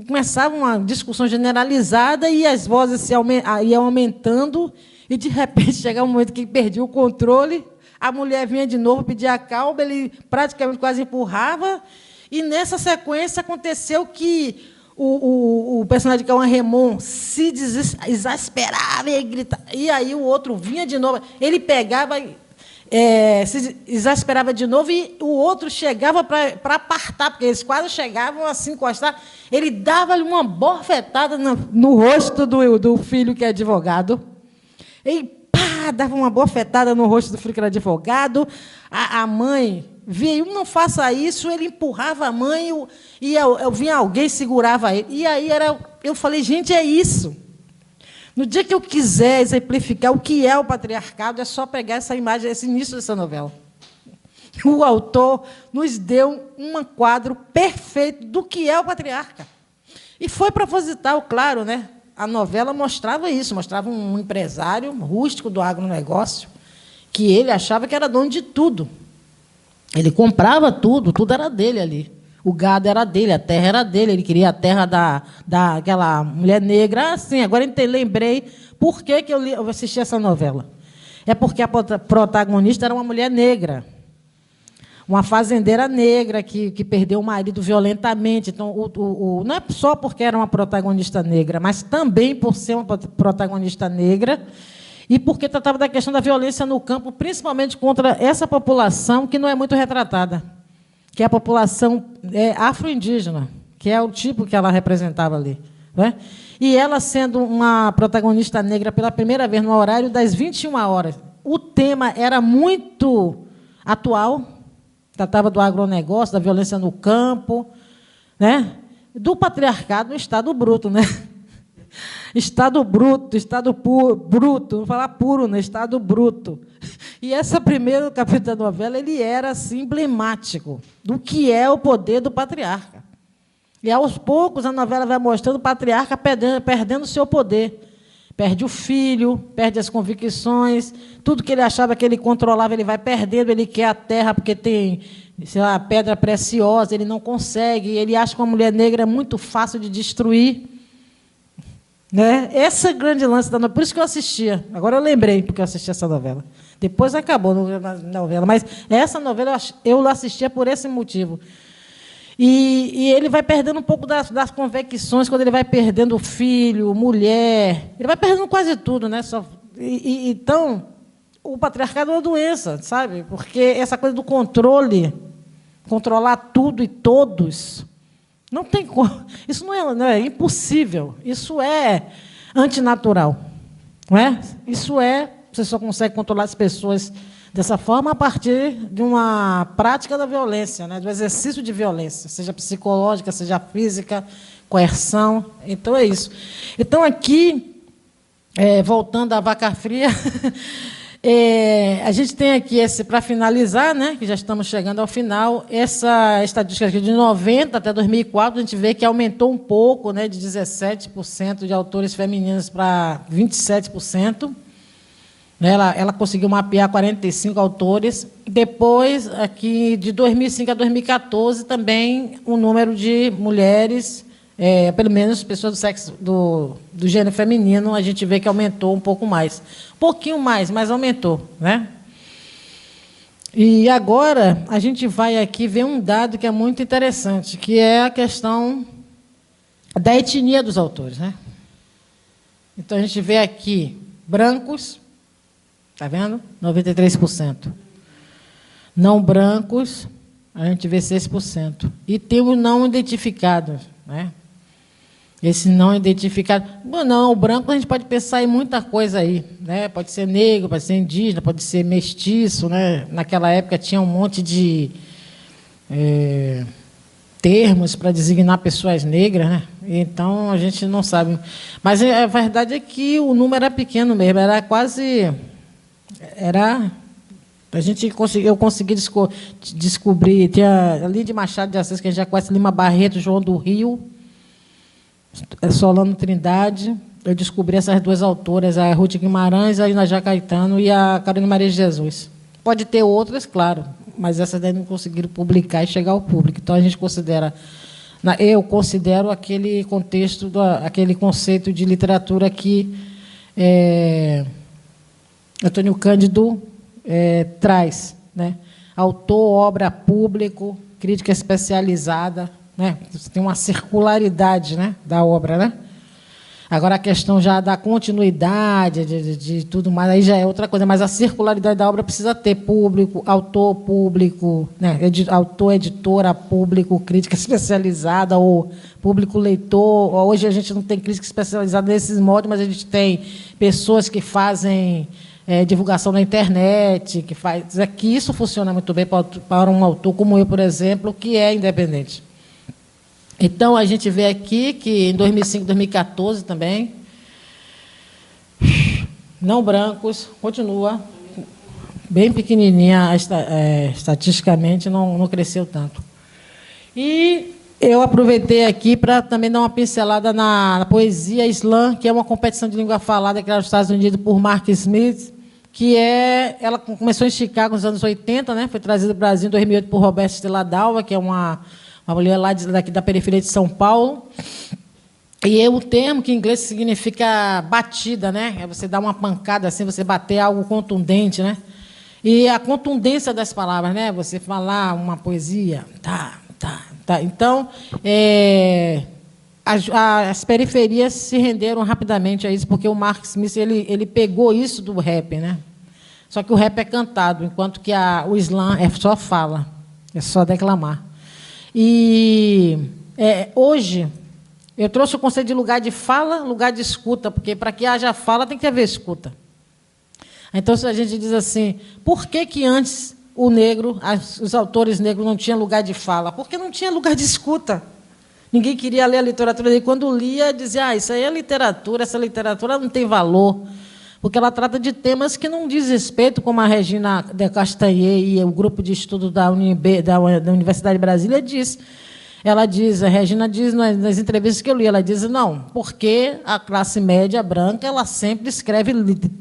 começava uma discussão generalizada e as vozes iam aumentando, e, de repente, chegava um momento que perdia o controle, a mulher vinha de novo pedir a calma, ele praticamente quase empurrava, e, nessa sequência, aconteceu que o personagem de Cauã Raymond se exasperava e gritava. E aí o outro vinha de novo. Ele pegava, se exasperava de novo e o outro chegava para apartar, porque eles quase chegavam a se encostar. Ele dava-lhe uma bofetada no rosto do filho que é advogado. E pá, dava uma bofetada no rosto do filho que era advogado. A mãe via, não faça isso, ele empurrava a mãe, e eu vinha alguém, segurava ele. E aí eu falei, gente, é isso. No dia que eu quiser exemplificar o que é o patriarcado, é só pegar essa imagem, esse início dessa novela. O autor nos deu um quadro perfeito do que é o patriarca. E foi proposital, claro, né? A novela mostrava isso, mostrava um empresário rústico do agronegócio, que ele achava que era dono de tudo. Ele comprava tudo, tudo era dele ali. O gado era dele, a terra era dele, ele queria a terra daquela mulher negra. Ah, sim, agora lembrei por que eu assisti essa novela. É porque a protagonista era uma mulher negra, uma fazendeira negra que perdeu o marido violentamente. Então, não é só porque era uma protagonista negra, mas também por ser uma protagonista negra, e porque tratava da questão da violência no campo, principalmente contra essa população que não é muito retratada, que é a população afro-indígena, que é o tipo que ela representava ali. Né? E ela, sendo uma protagonista negra pela primeira vez no horário das 21 horas, o tema era muito atual, tratava do agronegócio, da violência no campo, né? Do patriarcado no estado bruto, né? Estado bruto, estado bruto, vou falar puro, né? Estado bruto. E esse primeiro capítulo da novela, ele era assim, emblemático do que é o poder do patriarca. E, aos poucos, a novela vai mostrando o patriarca perdendo o seu poder. Perde o filho, perde as convicções, tudo que ele achava que ele controlava, ele vai perdendo, ele quer a terra porque tem, sei lá, pedra preciosa, ele não consegue, ele acha que uma mulher negra é muito fácil de destruir. Né? Esse é o grande lance da novela. Por isso que eu assistia. Agora eu lembrei porque eu assisti essa novela. Depois acabou a novela, mas essa novela eu assistia por esse motivo. E ele vai perdendo um pouco das convicções, quando ele vai perdendo filho, mulher, ele vai perdendo quase tudo. Né? Então, o patriarcado é uma doença, sabe? Porque essa coisa do controle, controlar tudo e todos, não tem como. Isso não é impossível, isso é antinatural. Não é? Você só consegue controlar as pessoas dessa forma a partir de uma prática da violência, né? Do exercício de violência, seja psicológica, seja física, coerção. Então, é isso. Então, aqui, voltando à vaca fria, a gente tem aqui, para finalizar, né, que já estamos chegando ao final, essa estatística aqui de 90 até 2004, a gente vê que aumentou um pouco, né, de 17% de autores femininos para 27%. Ela conseguiu mapear 45 autores. Depois, aqui, de 2005 a 2014, também o número de mulheres, pelo menos pessoas do sexo do gênero feminino, a gente vê que aumentou um pouco mais. Um pouquinho mais, mas aumentou. Né? E agora, a gente vai aqui ver um dado que é muito interessante, que é a questão da etnia dos autores. Né? Então, a gente vê aqui brancos, está vendo? 93%. Não brancos, a gente vê 6%. E tem o não identificado. Né? Esse não identificado. Não, o branco a gente pode pensar em muita coisa aí. Né? Pode ser negro, pode ser indígena, pode ser mestiço. Né? Naquela época tinha um monte de termos para designar pessoas negras. Né? Então, a gente não sabe. Mas a verdade é que o número era pequeno mesmo, era quase... eu consegui descobrir, tinha ali de Machado de Assis, que a gente já conhece, Lima Barreto, João do Rio, Solano Trindade. Eu descobri essas duas autoras, a Ruth Guimarães, a Inajá Caetano e a Carolina Maria de Jesus. Pode ter outras, claro, mas essas daí não conseguiram publicar e chegar ao público. Então, a gente considera, eu considero aquele contexto, aquele conceito de literatura que Antônio Cândido traz, né? Autor, obra, público, crítica especializada, né? Você tem uma circularidade, né, da obra, né? Agora, a questão já da continuidade, de tudo mais, aí já é outra coisa, mas a circularidade da obra precisa ter público, autor, público, né? Autor, editora, público, crítica especializada, ou público leitor. Hoje a gente não tem crítica especializada nesses modos, mas a gente tem pessoas que fazem divulgação na internet, que isso funciona muito bem para um autor como eu, por exemplo, que é independente. Então, a gente vê aqui que em 2005, 2014 também, não brancos, continua bem pequenininha, estatisticamente não cresceu tanto. E eu aproveitei aqui para também dar uma pincelada na poesia slam, que é uma competição de língua falada criada nos Estados Unidos por Mark Smith, ela começou em Chicago nos anos 80, né? Foi trazida para o Brasil em 2008 por Roberto Stella Dalva, que é uma mulher lá daqui da periferia de São Paulo. E é o termo que em inglês significa batida, né? É você dar uma pancada assim, você bater algo contundente, né? E a contundência das palavras, né? Você falar uma poesia, tá. Então, as periferias se renderam rapidamente a isso, porque o Mark Smith ele pegou isso do rap, né? Só que o rap é cantado, enquanto que o slam é só fala, é só declamar. E hoje eu trouxe o conceito de lugar de fala, lugar de escuta, porque para que haja fala tem que haver escuta. Então, se a gente diz assim, por que antes os autores negros não tinham lugar de fala? Porque não tinha lugar de escuta. Ninguém queria ler a literatura dele. Quando lia, dizia, isso aí é literatura, essa literatura não tem valor, porque ela trata de temas que não diz respeito, como a Regina de Castanher e o grupo de estudo da Universidade de Brasília diz. A Regina diz nas entrevistas que eu li, ela diz, não, porque a classe média branca ela sempre escreve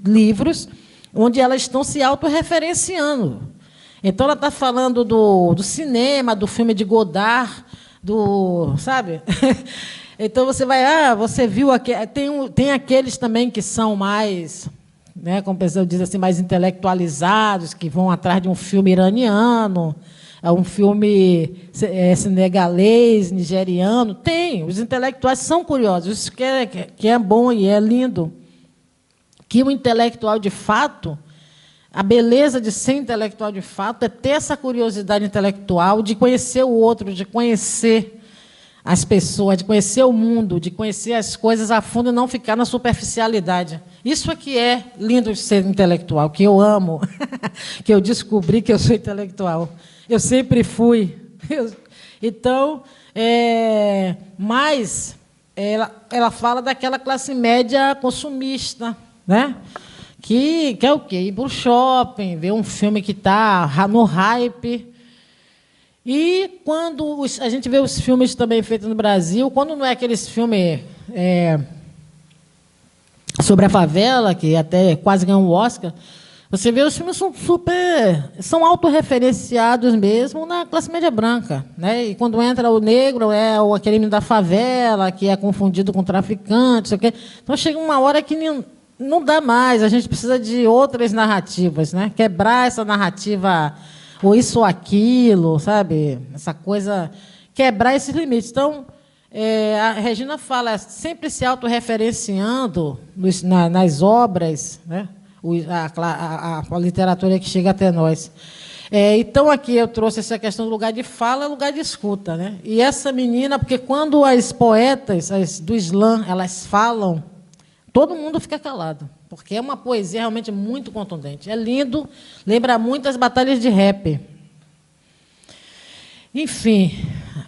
livros onde elas estão se autorreferenciando. Então, ela está falando do cinema, do filme de Godard, sabe? Então, você viu... Tem aqueles também que são mais, né, como o pessoal diz assim, mais intelectualizados, que vão atrás de um filme iraniano, um filme senegalês, nigeriano. Tem, os intelectuais são curiosos, isso que é bom e é lindo. Que o intelectual, de fato, a beleza de ser intelectual, de fato, é ter essa curiosidade intelectual de conhecer o outro, de conhecer as pessoas, de conhecer o mundo, de conhecer as coisas a fundo e não ficar na superficialidade. Isso é que é lindo de ser intelectual, que eu amo, que eu descobri que eu sou intelectual. Eu sempre fui. Então, mas ela fala daquela classe média consumista, né? Que é o quê? Ir para o shopping, ver um filme que está no hype. E quando a gente vê os filmes também feitos no Brasil, quando não é aqueles filmes sobre a favela, que até quase ganhou um Oscar, você vê os filmes são autorreferenciados mesmo na classe média branca, né? E quando entra o negro, aquele menino da favela, que é confundido com traficante, sei o quê. Então chega uma hora que não dá mais, a gente precisa de outras narrativas, né? Quebrar essa narrativa, ou isso ou aquilo, sabe? Essa coisa, quebrar esses limites. Então, a Regina fala, sempre se autorreferenciando nas obras, né? A literatura que chega até nós. Então, aqui eu trouxe essa questão do lugar de fala, lugar de escuta, né? E essa menina, porque quando as poetas do slam, elas falam, todo mundo fica calado, porque é uma poesia realmente muito contundente. É lindo, lembra muito as batalhas de rap. Enfim,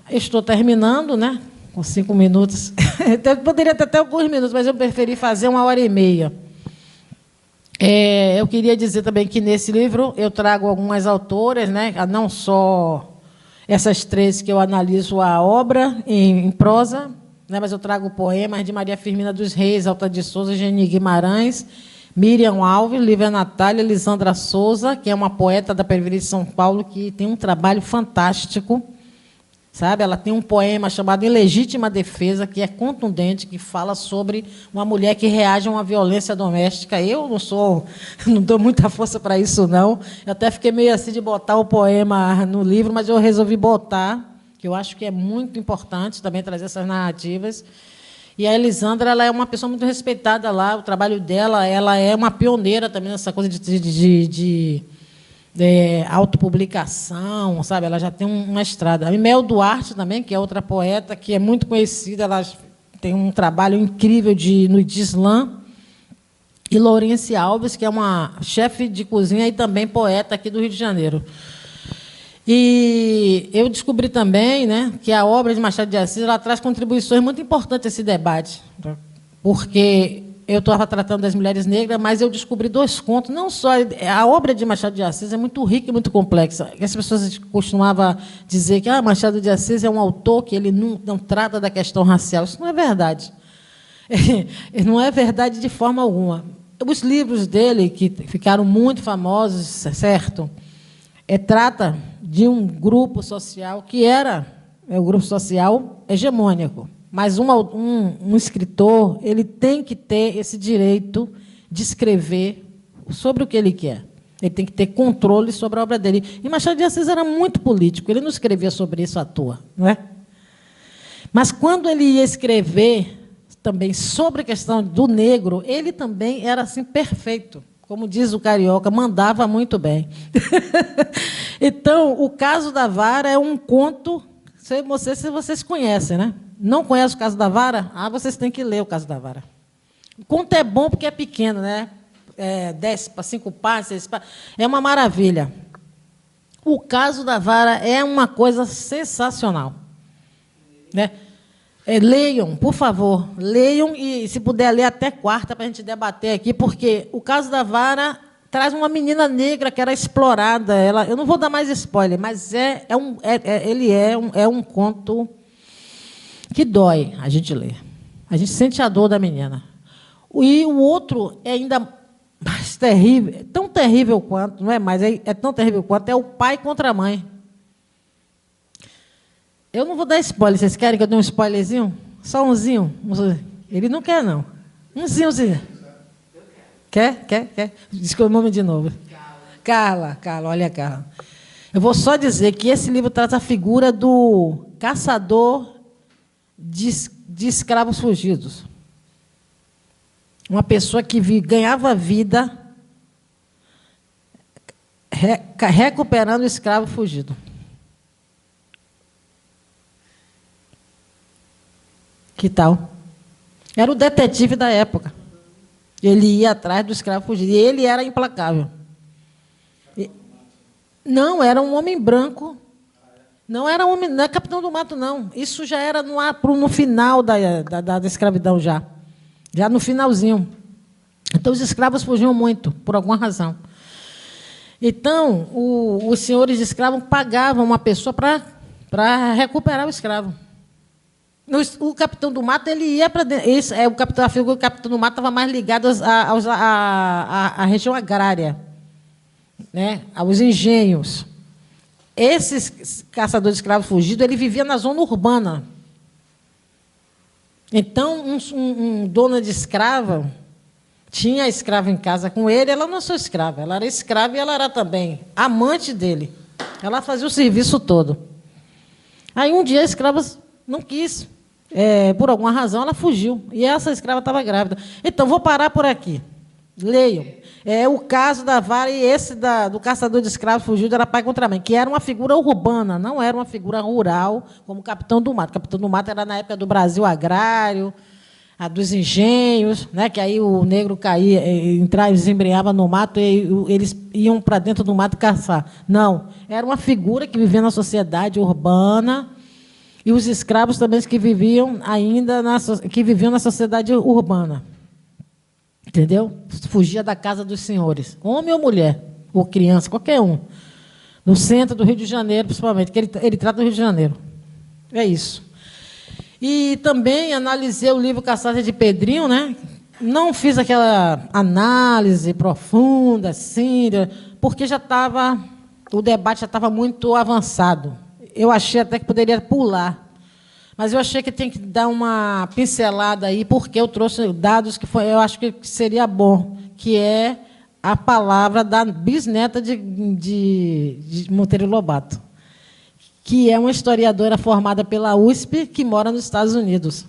estou terminando, né? Com 5 minutos. Poderia ter até alguns minutos, mas eu preferi fazer 1h30. Eu queria dizer também que, nesse livro, eu trago algumas autoras, né? Não só essas 3 que eu analiso a obra em prosa, né, mas eu trago poemas de Maria Firmina dos Reis, Alta de Souza, Geni Guimarães, Miriam Alves, Lívia Natália, Lisandra Souza, que é uma poeta da periferia de São Paulo, que tem um trabalho fantástico. Sabe? Ela tem um poema chamado Em Legítima Defesa, que é contundente, que fala sobre uma mulher que reage a uma violência doméstica. Eu não dou muita força para isso, não. Eu até fiquei meio assim de botar o poema no livro, mas eu resolvi botar, que eu acho que é muito importante também trazer essas narrativas. E a Elisandra, ela é uma pessoa muito respeitada lá, o trabalho dela, ela é uma pioneira também nessa coisa de autopublicação, sabe? Ela já tem uma estrada. A Mel Duarte também, que é outra poeta, que é muito conhecida, ela tem um trabalho incrível no Islã. E Lourenço Alves, que é uma chefe de cozinha e também poeta aqui do Rio de Janeiro. E eu descobri também, né, que a obra de Machado de Assis ela traz contribuições muito importantes a esse debate, porque eu estava tratando das mulheres negras, mas eu descobri 2 contos. Não só a obra de Machado de Assis é muito rica e muito complexa. As pessoas costumavam dizer que Machado de Assis é um autor que ele não trata da questão racial. Isso não é verdade. Não é verdade de forma alguma. Os livros dele, que ficaram muito famosos, certo? Trata de um grupo social que era o grupo social hegemônico. Mas um escritor ele tem que ter esse direito de escrever sobre o que ele quer. Ele tem que ter controle sobre a obra dele. E Machado de Assis era muito político, ele não escrevia sobre isso à toa, não é? Mas, quando ele ia escrever também sobre a questão do negro, ele também era assim perfeito. Como diz o carioca, mandava muito bem. Então, o Caso da Vara é um conto, se vocês conhecem, né? Não conhecem o Caso da Vara? Vocês têm que ler o Caso da Vara. O conto é bom porque é pequeno, né? 10 para 5 páginas, 6 páginas. É uma maravilha. O Caso da Vara é uma coisa sensacional, né? Leiam, por favor, leiam, e, se puder, ler até quarta para a gente debater aqui, porque o Caso da Vara traz uma menina negra que era explorada. Eu não vou dar mais spoiler, mas ele é um conto que dói a gente ler. A gente sente a dor da menina. E o outro é ainda mais terrível, tão terrível quanto, não é mais, é tão terrível quanto, é o pai contra a mãe. Eu não vou dar spoiler. Vocês querem que eu dê um spoilerzinho? Só umzinho? Ele não quer, não. Umzinho. Quer? Diz que o nome de novo. Carla, olha a Carla. Eu vou só dizer que esse livro traz a figura do caçador de escravos fugidos. Uma pessoa que ganhava vida recuperando o escravo fugido. Que tal? Era o detetive da época. Ele ia atrás do escravo fugido. E ele era implacável. Não, era um homem branco. Não era capitão do mato, não. Isso já era no final da escravidão, já no finalzinho. Então, os escravos fugiam muito, por alguma razão. Então, os senhores de escravo pagavam uma pessoa para recuperar o escravo. O capitão do mato ele ia para dentro. A figura do capitão do mato estava mais ligada à região agrária, né? Aos engenhos. Esses caçadores de escravos fugidos, ele vivia na zona urbana. Então, um dono de escrava tinha a escrava em casa com ele. Ela não é só escrava, ela era escrava e ela era também amante dele. Ela fazia o serviço todo. Aí, um dia, a escrava não quis. Por alguma razão, ela fugiu. E essa escrava estava grávida. Então, vou parar por aqui. Leiam. O Caso da Vara, e esse do caçador de escravos fugido era pai contra mãe, que era uma figura urbana, não era uma figura rural, como o Capitão do Mato. O Capitão do Mato era na época do Brasil agrário, a dos engenhos, né, que aí o negro caía, desembrenhava no mato e eles iam para dentro do mato caçar. Não, era uma figura que vivia na sociedade urbana. E os escravos também que viviam na sociedade urbana. Entendeu? Fugia da casa dos senhores. Homem ou mulher, ou criança, qualquer um. No centro do Rio de Janeiro, principalmente, que ele trata do Rio de Janeiro. É isso. E também analisei o livro Caçada de Pedrinho, né? Não fiz aquela análise profunda, assim, porque o debate já estava muito avançado. Eu achei até que poderia pular, mas eu achei que tem que dar uma pincelada aí, porque eu trouxe dados que eu acho que seria bom, que é a palavra da bisneta de Monteiro Lobato, que é uma historiadora formada pela USP, que mora nos Estados Unidos.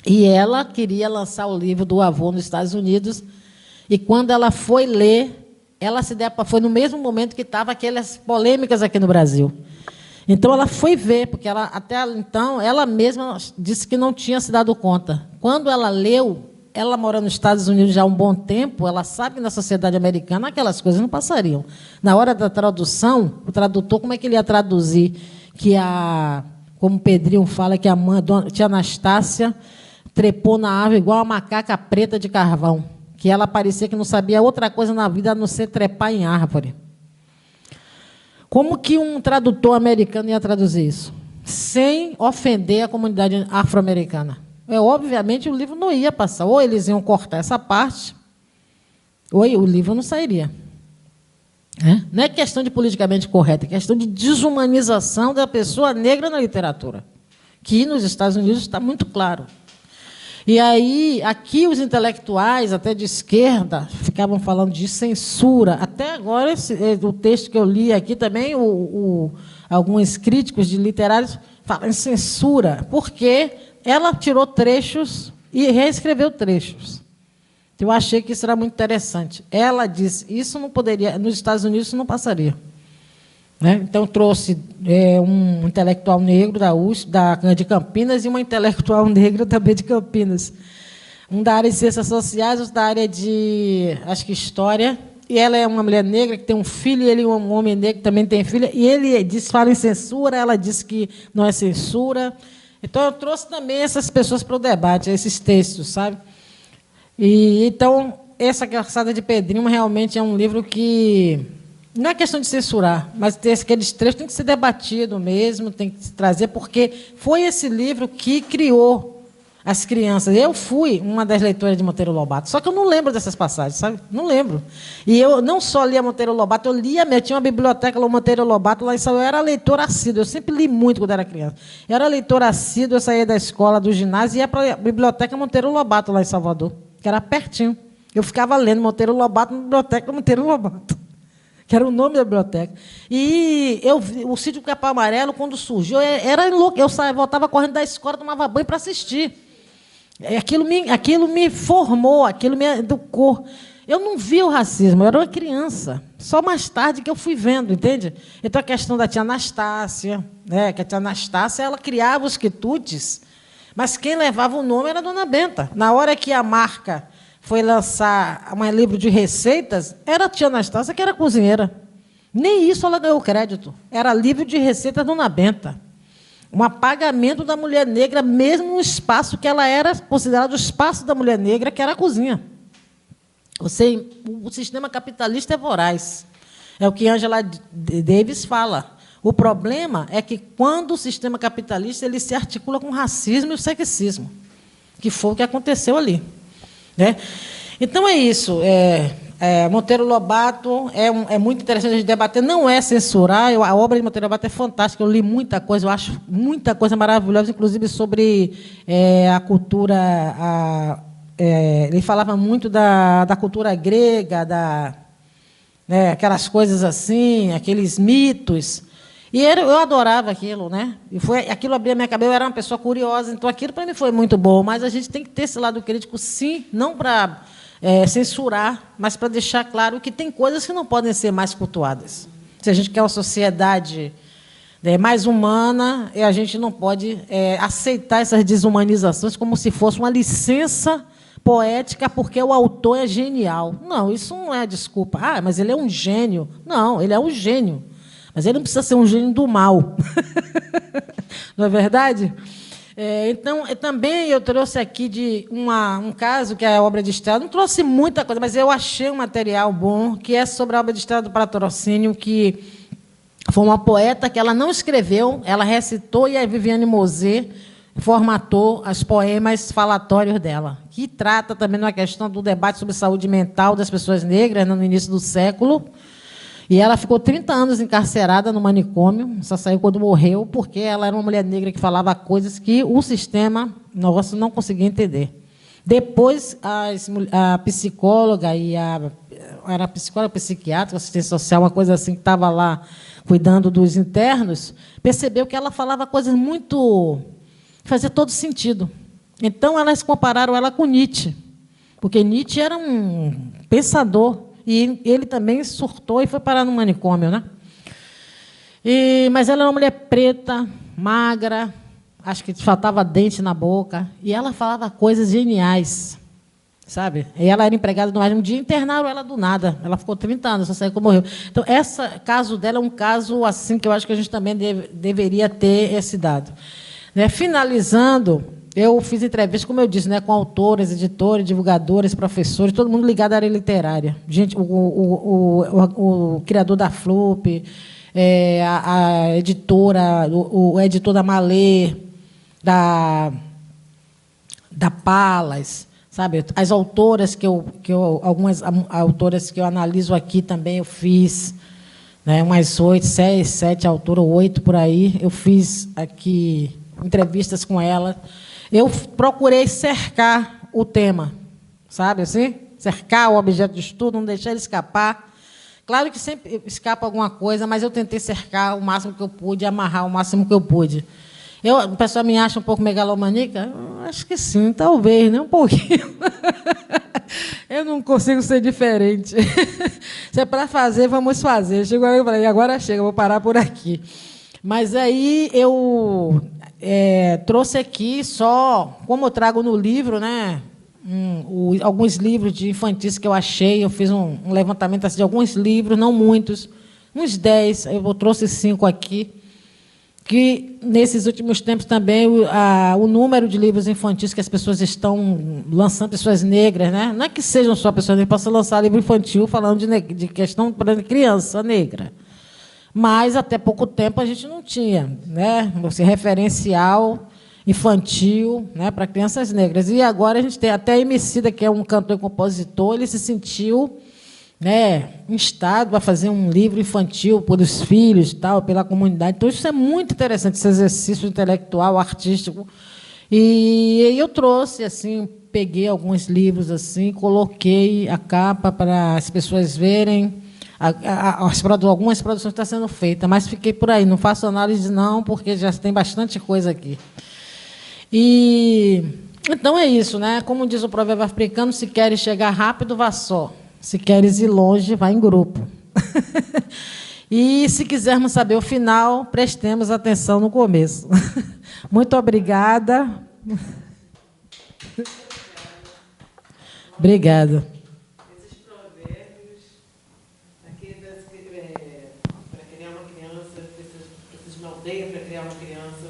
E ela queria lançar o livro do avô nos Estados Unidos, e quando ela foi ler, ela se deparou, foi no mesmo momento que estavam aquelas polêmicas aqui no Brasil. Então, ela foi ver, porque ela, até então, ela mesma disse que não tinha se dado conta. Quando ela leu, ela mora nos Estados Unidos já há um bom tempo, ela sabe que na sociedade americana aquelas coisas não passariam. Na hora da tradução, o tradutor, como é que ele ia traduzir que como o Pedrinho fala, que a mãe, tia Anastácia, trepou na árvore igual uma macaca preta de carvão, que ela parecia que não sabia outra coisa na vida a não ser trepar em árvore. Como que um tradutor americano ia traduzir isso? Sem ofender a comunidade afro-americana. Obviamente, o livro não ia passar. Ou eles iam cortar essa parte, ou o livro não sairia. Não é questão de politicamente correto, é questão de desumanização da pessoa negra na literatura, que nos Estados Unidos está muito claro. E aí, aqui os intelectuais, até de esquerda, ficavam falando de censura. Até agora, o texto que eu li aqui também, alguns críticos de literários falam em censura, porque ela tirou trechos e reescreveu trechos. Eu achei que isso era muito interessante. Ela disse, isso não poderia, nos Estados Unidos isso não passaria. Então, trouxe um intelectual negro da USP, de Campinas, e uma intelectual negra também de Campinas. Um da área de ciências sociais, outro da área de, acho que, história. E ela é uma mulher negra que tem um filho, e ele é um homem negro que também tem filha. E ele fala em censura, ela disse que não é censura. Então, eu trouxe também essas pessoas para o debate, esses textos, sabe? Então, essa Caçada de Pedrinho realmente é um livro que não é questão de censurar, mas aqueles trechos têm que ser debatido mesmo, tem que se trazer, porque foi esse livro que criou as crianças. Eu fui uma das leitoras de Monteiro Lobato, só que eu não lembro dessas passagens, sabe? Não lembro. E eu não só lia Monteiro Lobato, eu tinha uma biblioteca lá, Monteiro Lobato, lá em São Paulo. Eu era leitora assídua, eu sempre li muito quando era criança. Eu era leitora assídua, eu saía da escola, do ginásio, e ia para a biblioteca Monteiro Lobato, lá em Salvador, que era pertinho. Eu ficava lendo Monteiro Lobato na biblioteca Monteiro Lobato, que era o nome da biblioteca. E o Sítio do Capão Amarelo, quando surgiu, era louco. Eu voltava correndo da escola, tomava banho para assistir. Aquilo me formou, aquilo me educou. Eu não vi o racismo, eu era uma criança. Só mais tarde que eu fui vendo, entende? Então, a questão da tia Anastácia, que a tia Anastácia ela criava os quitutes, mas quem levava o nome era a dona Benta. Na hora que a marca foi lançar um livro de receitas, era a tia Anastácia que era cozinheira. Nem isso ela ganhou crédito. Era livro de receitas da dona Benta. Um apagamento da mulher negra, mesmo no espaço que ela era considerado o espaço da mulher negra, que era a cozinha. O sistema capitalista é voraz. É o que Angela Davis fala. O problema é que, quando o sistema capitalista ele se articula com o racismo e o sexismo, que foi o que aconteceu ali. Então, é isso. Monteiro Lobato é muito interessante a gente debater. Não é censurar. A obra de Monteiro Lobato é fantástica. Eu li muita coisa, eu acho muita coisa maravilhosa, inclusive sobre a cultura. Ele falava muito da cultura grega, aquelas coisas assim, aqueles mitos. E eu adorava aquilo, E aquilo abria minha cabeça, eu era uma pessoa curiosa, então aquilo para mim foi muito bom, mas a gente tem que ter esse lado crítico, sim, não para censurar, mas para deixar claro que tem coisas que não podem ser mais cultuadas. Se a gente quer uma sociedade mais humana, a gente não pode aceitar essas desumanizações como se fosse uma licença poética porque o autor é genial. Não, isso não é desculpa. Mas ele é um gênio. Não, ele é um gênio. Mas ele não precisa ser um gênio do mal. Não é verdade? Então, também eu trouxe aqui de um caso, que é a obra de Estela. Não trouxe muita coisa, mas eu achei um material bom, que é sobre a obra de Estela do Patrocínio, que foi uma poeta que ela não escreveu, ela recitou, e a Viviane Mosé formatou os poemas falatórios dela, que trata também de uma questão do debate sobre saúde mental das pessoas negras no início do século. E ela ficou 30 anos encarcerada no manicômio, só saiu quando morreu, porque ela era uma mulher negra que falava coisas que o sistema nosso não conseguia entender. Depois, a psicóloga e era psicóloga, psiquiatra, assistente social, uma coisa assim, que estava lá cuidando dos internos, percebeu que ela falava coisas muito... fazia todo sentido. Então, elas compararam ela com Nietzsche, porque Nietzsche era um pensador, e ele também surtou e foi parar no manicômio, né? Mas ela era uma mulher preta, magra, acho que faltava dente na boca, e ela falava coisas geniais, sabe? E ela era empregada do um dia internaram ela do nada, ela ficou 30 anos, só saiu que morreu. Então, esse caso dela é um caso assim que eu acho que a gente também deveria ter esse dado. Né? Finalizando, eu fiz entrevistas, como eu disse, né, com autores, editores, divulgadores, professores, todo mundo ligado à área literária. Gente, o criador da FLUP, a editora, o editor da Malê, da Palas, sabe? As autoras algumas autoras que eu analiso aqui também eu fiz, né? Umas 8, 6, 7 autoras, 8 por aí. Eu fiz aqui entrevistas com ela. Eu procurei cercar o tema, sabe assim? Cercar o objeto de estudo, não deixar ele escapar. Claro que sempre escapa alguma coisa, mas eu tentei cercar o máximo que eu pude, amarrar o máximo que eu pude. O pessoal me acha um pouco megalomaníaca? Acho que sim, talvez, né? Um pouquinho. Eu não consigo ser diferente. Se é para fazer, vamos fazer. Chegou aí, eu falei, agora chega, vou parar por aqui. Mas aí eu trouxe aqui só, como eu trago no livro, né? Alguns livros de infantis que eu achei, eu fiz um levantamento assim, de alguns livros, não muitos, uns 10, eu trouxe 5 aqui, que, nesses últimos tempos, também, o número de livros infantis que as pessoas estão lançando, pessoas negras, né? Não é que sejam só pessoas negras, possam lançar livro infantil falando de questão para criança negra. Mas, até pouco tempo, a gente não tinha, né, esse referencial infantil, né, para crianças negras. E agora a gente tem até Emicida, que é um cantor e compositor, ele se sentiu, né, instado a fazer um livro infantil por os filhos, tal, pela comunidade. Então, isso é muito interessante, esse exercício intelectual, artístico. E eu trouxe, assim, peguei alguns livros, assim, coloquei a capa para as pessoas verem. Algumas produções estão sendo feitas, mas fiquei por aí, não faço análise, não, porque já tem bastante coisa aqui. Então, é isso, né? Como diz o provérbio africano, se queres chegar rápido, vá só. Se queres ir longe, vá em grupo. E, se quisermos saber o final, prestemos atenção no começo. Muito obrigada. Obrigada. Esses provérbios, aqueles para criar uma criança, precisa de uma aldeia para criar uma criança.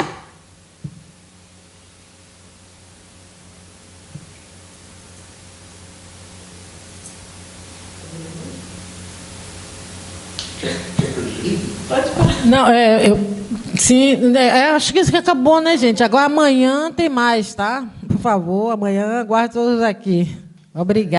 Pode falar. Não, sim, acho que isso acabou, né, gente? Agora amanhã tem mais, tá? Por favor, amanhã aguarde todos aqui. Obrigada.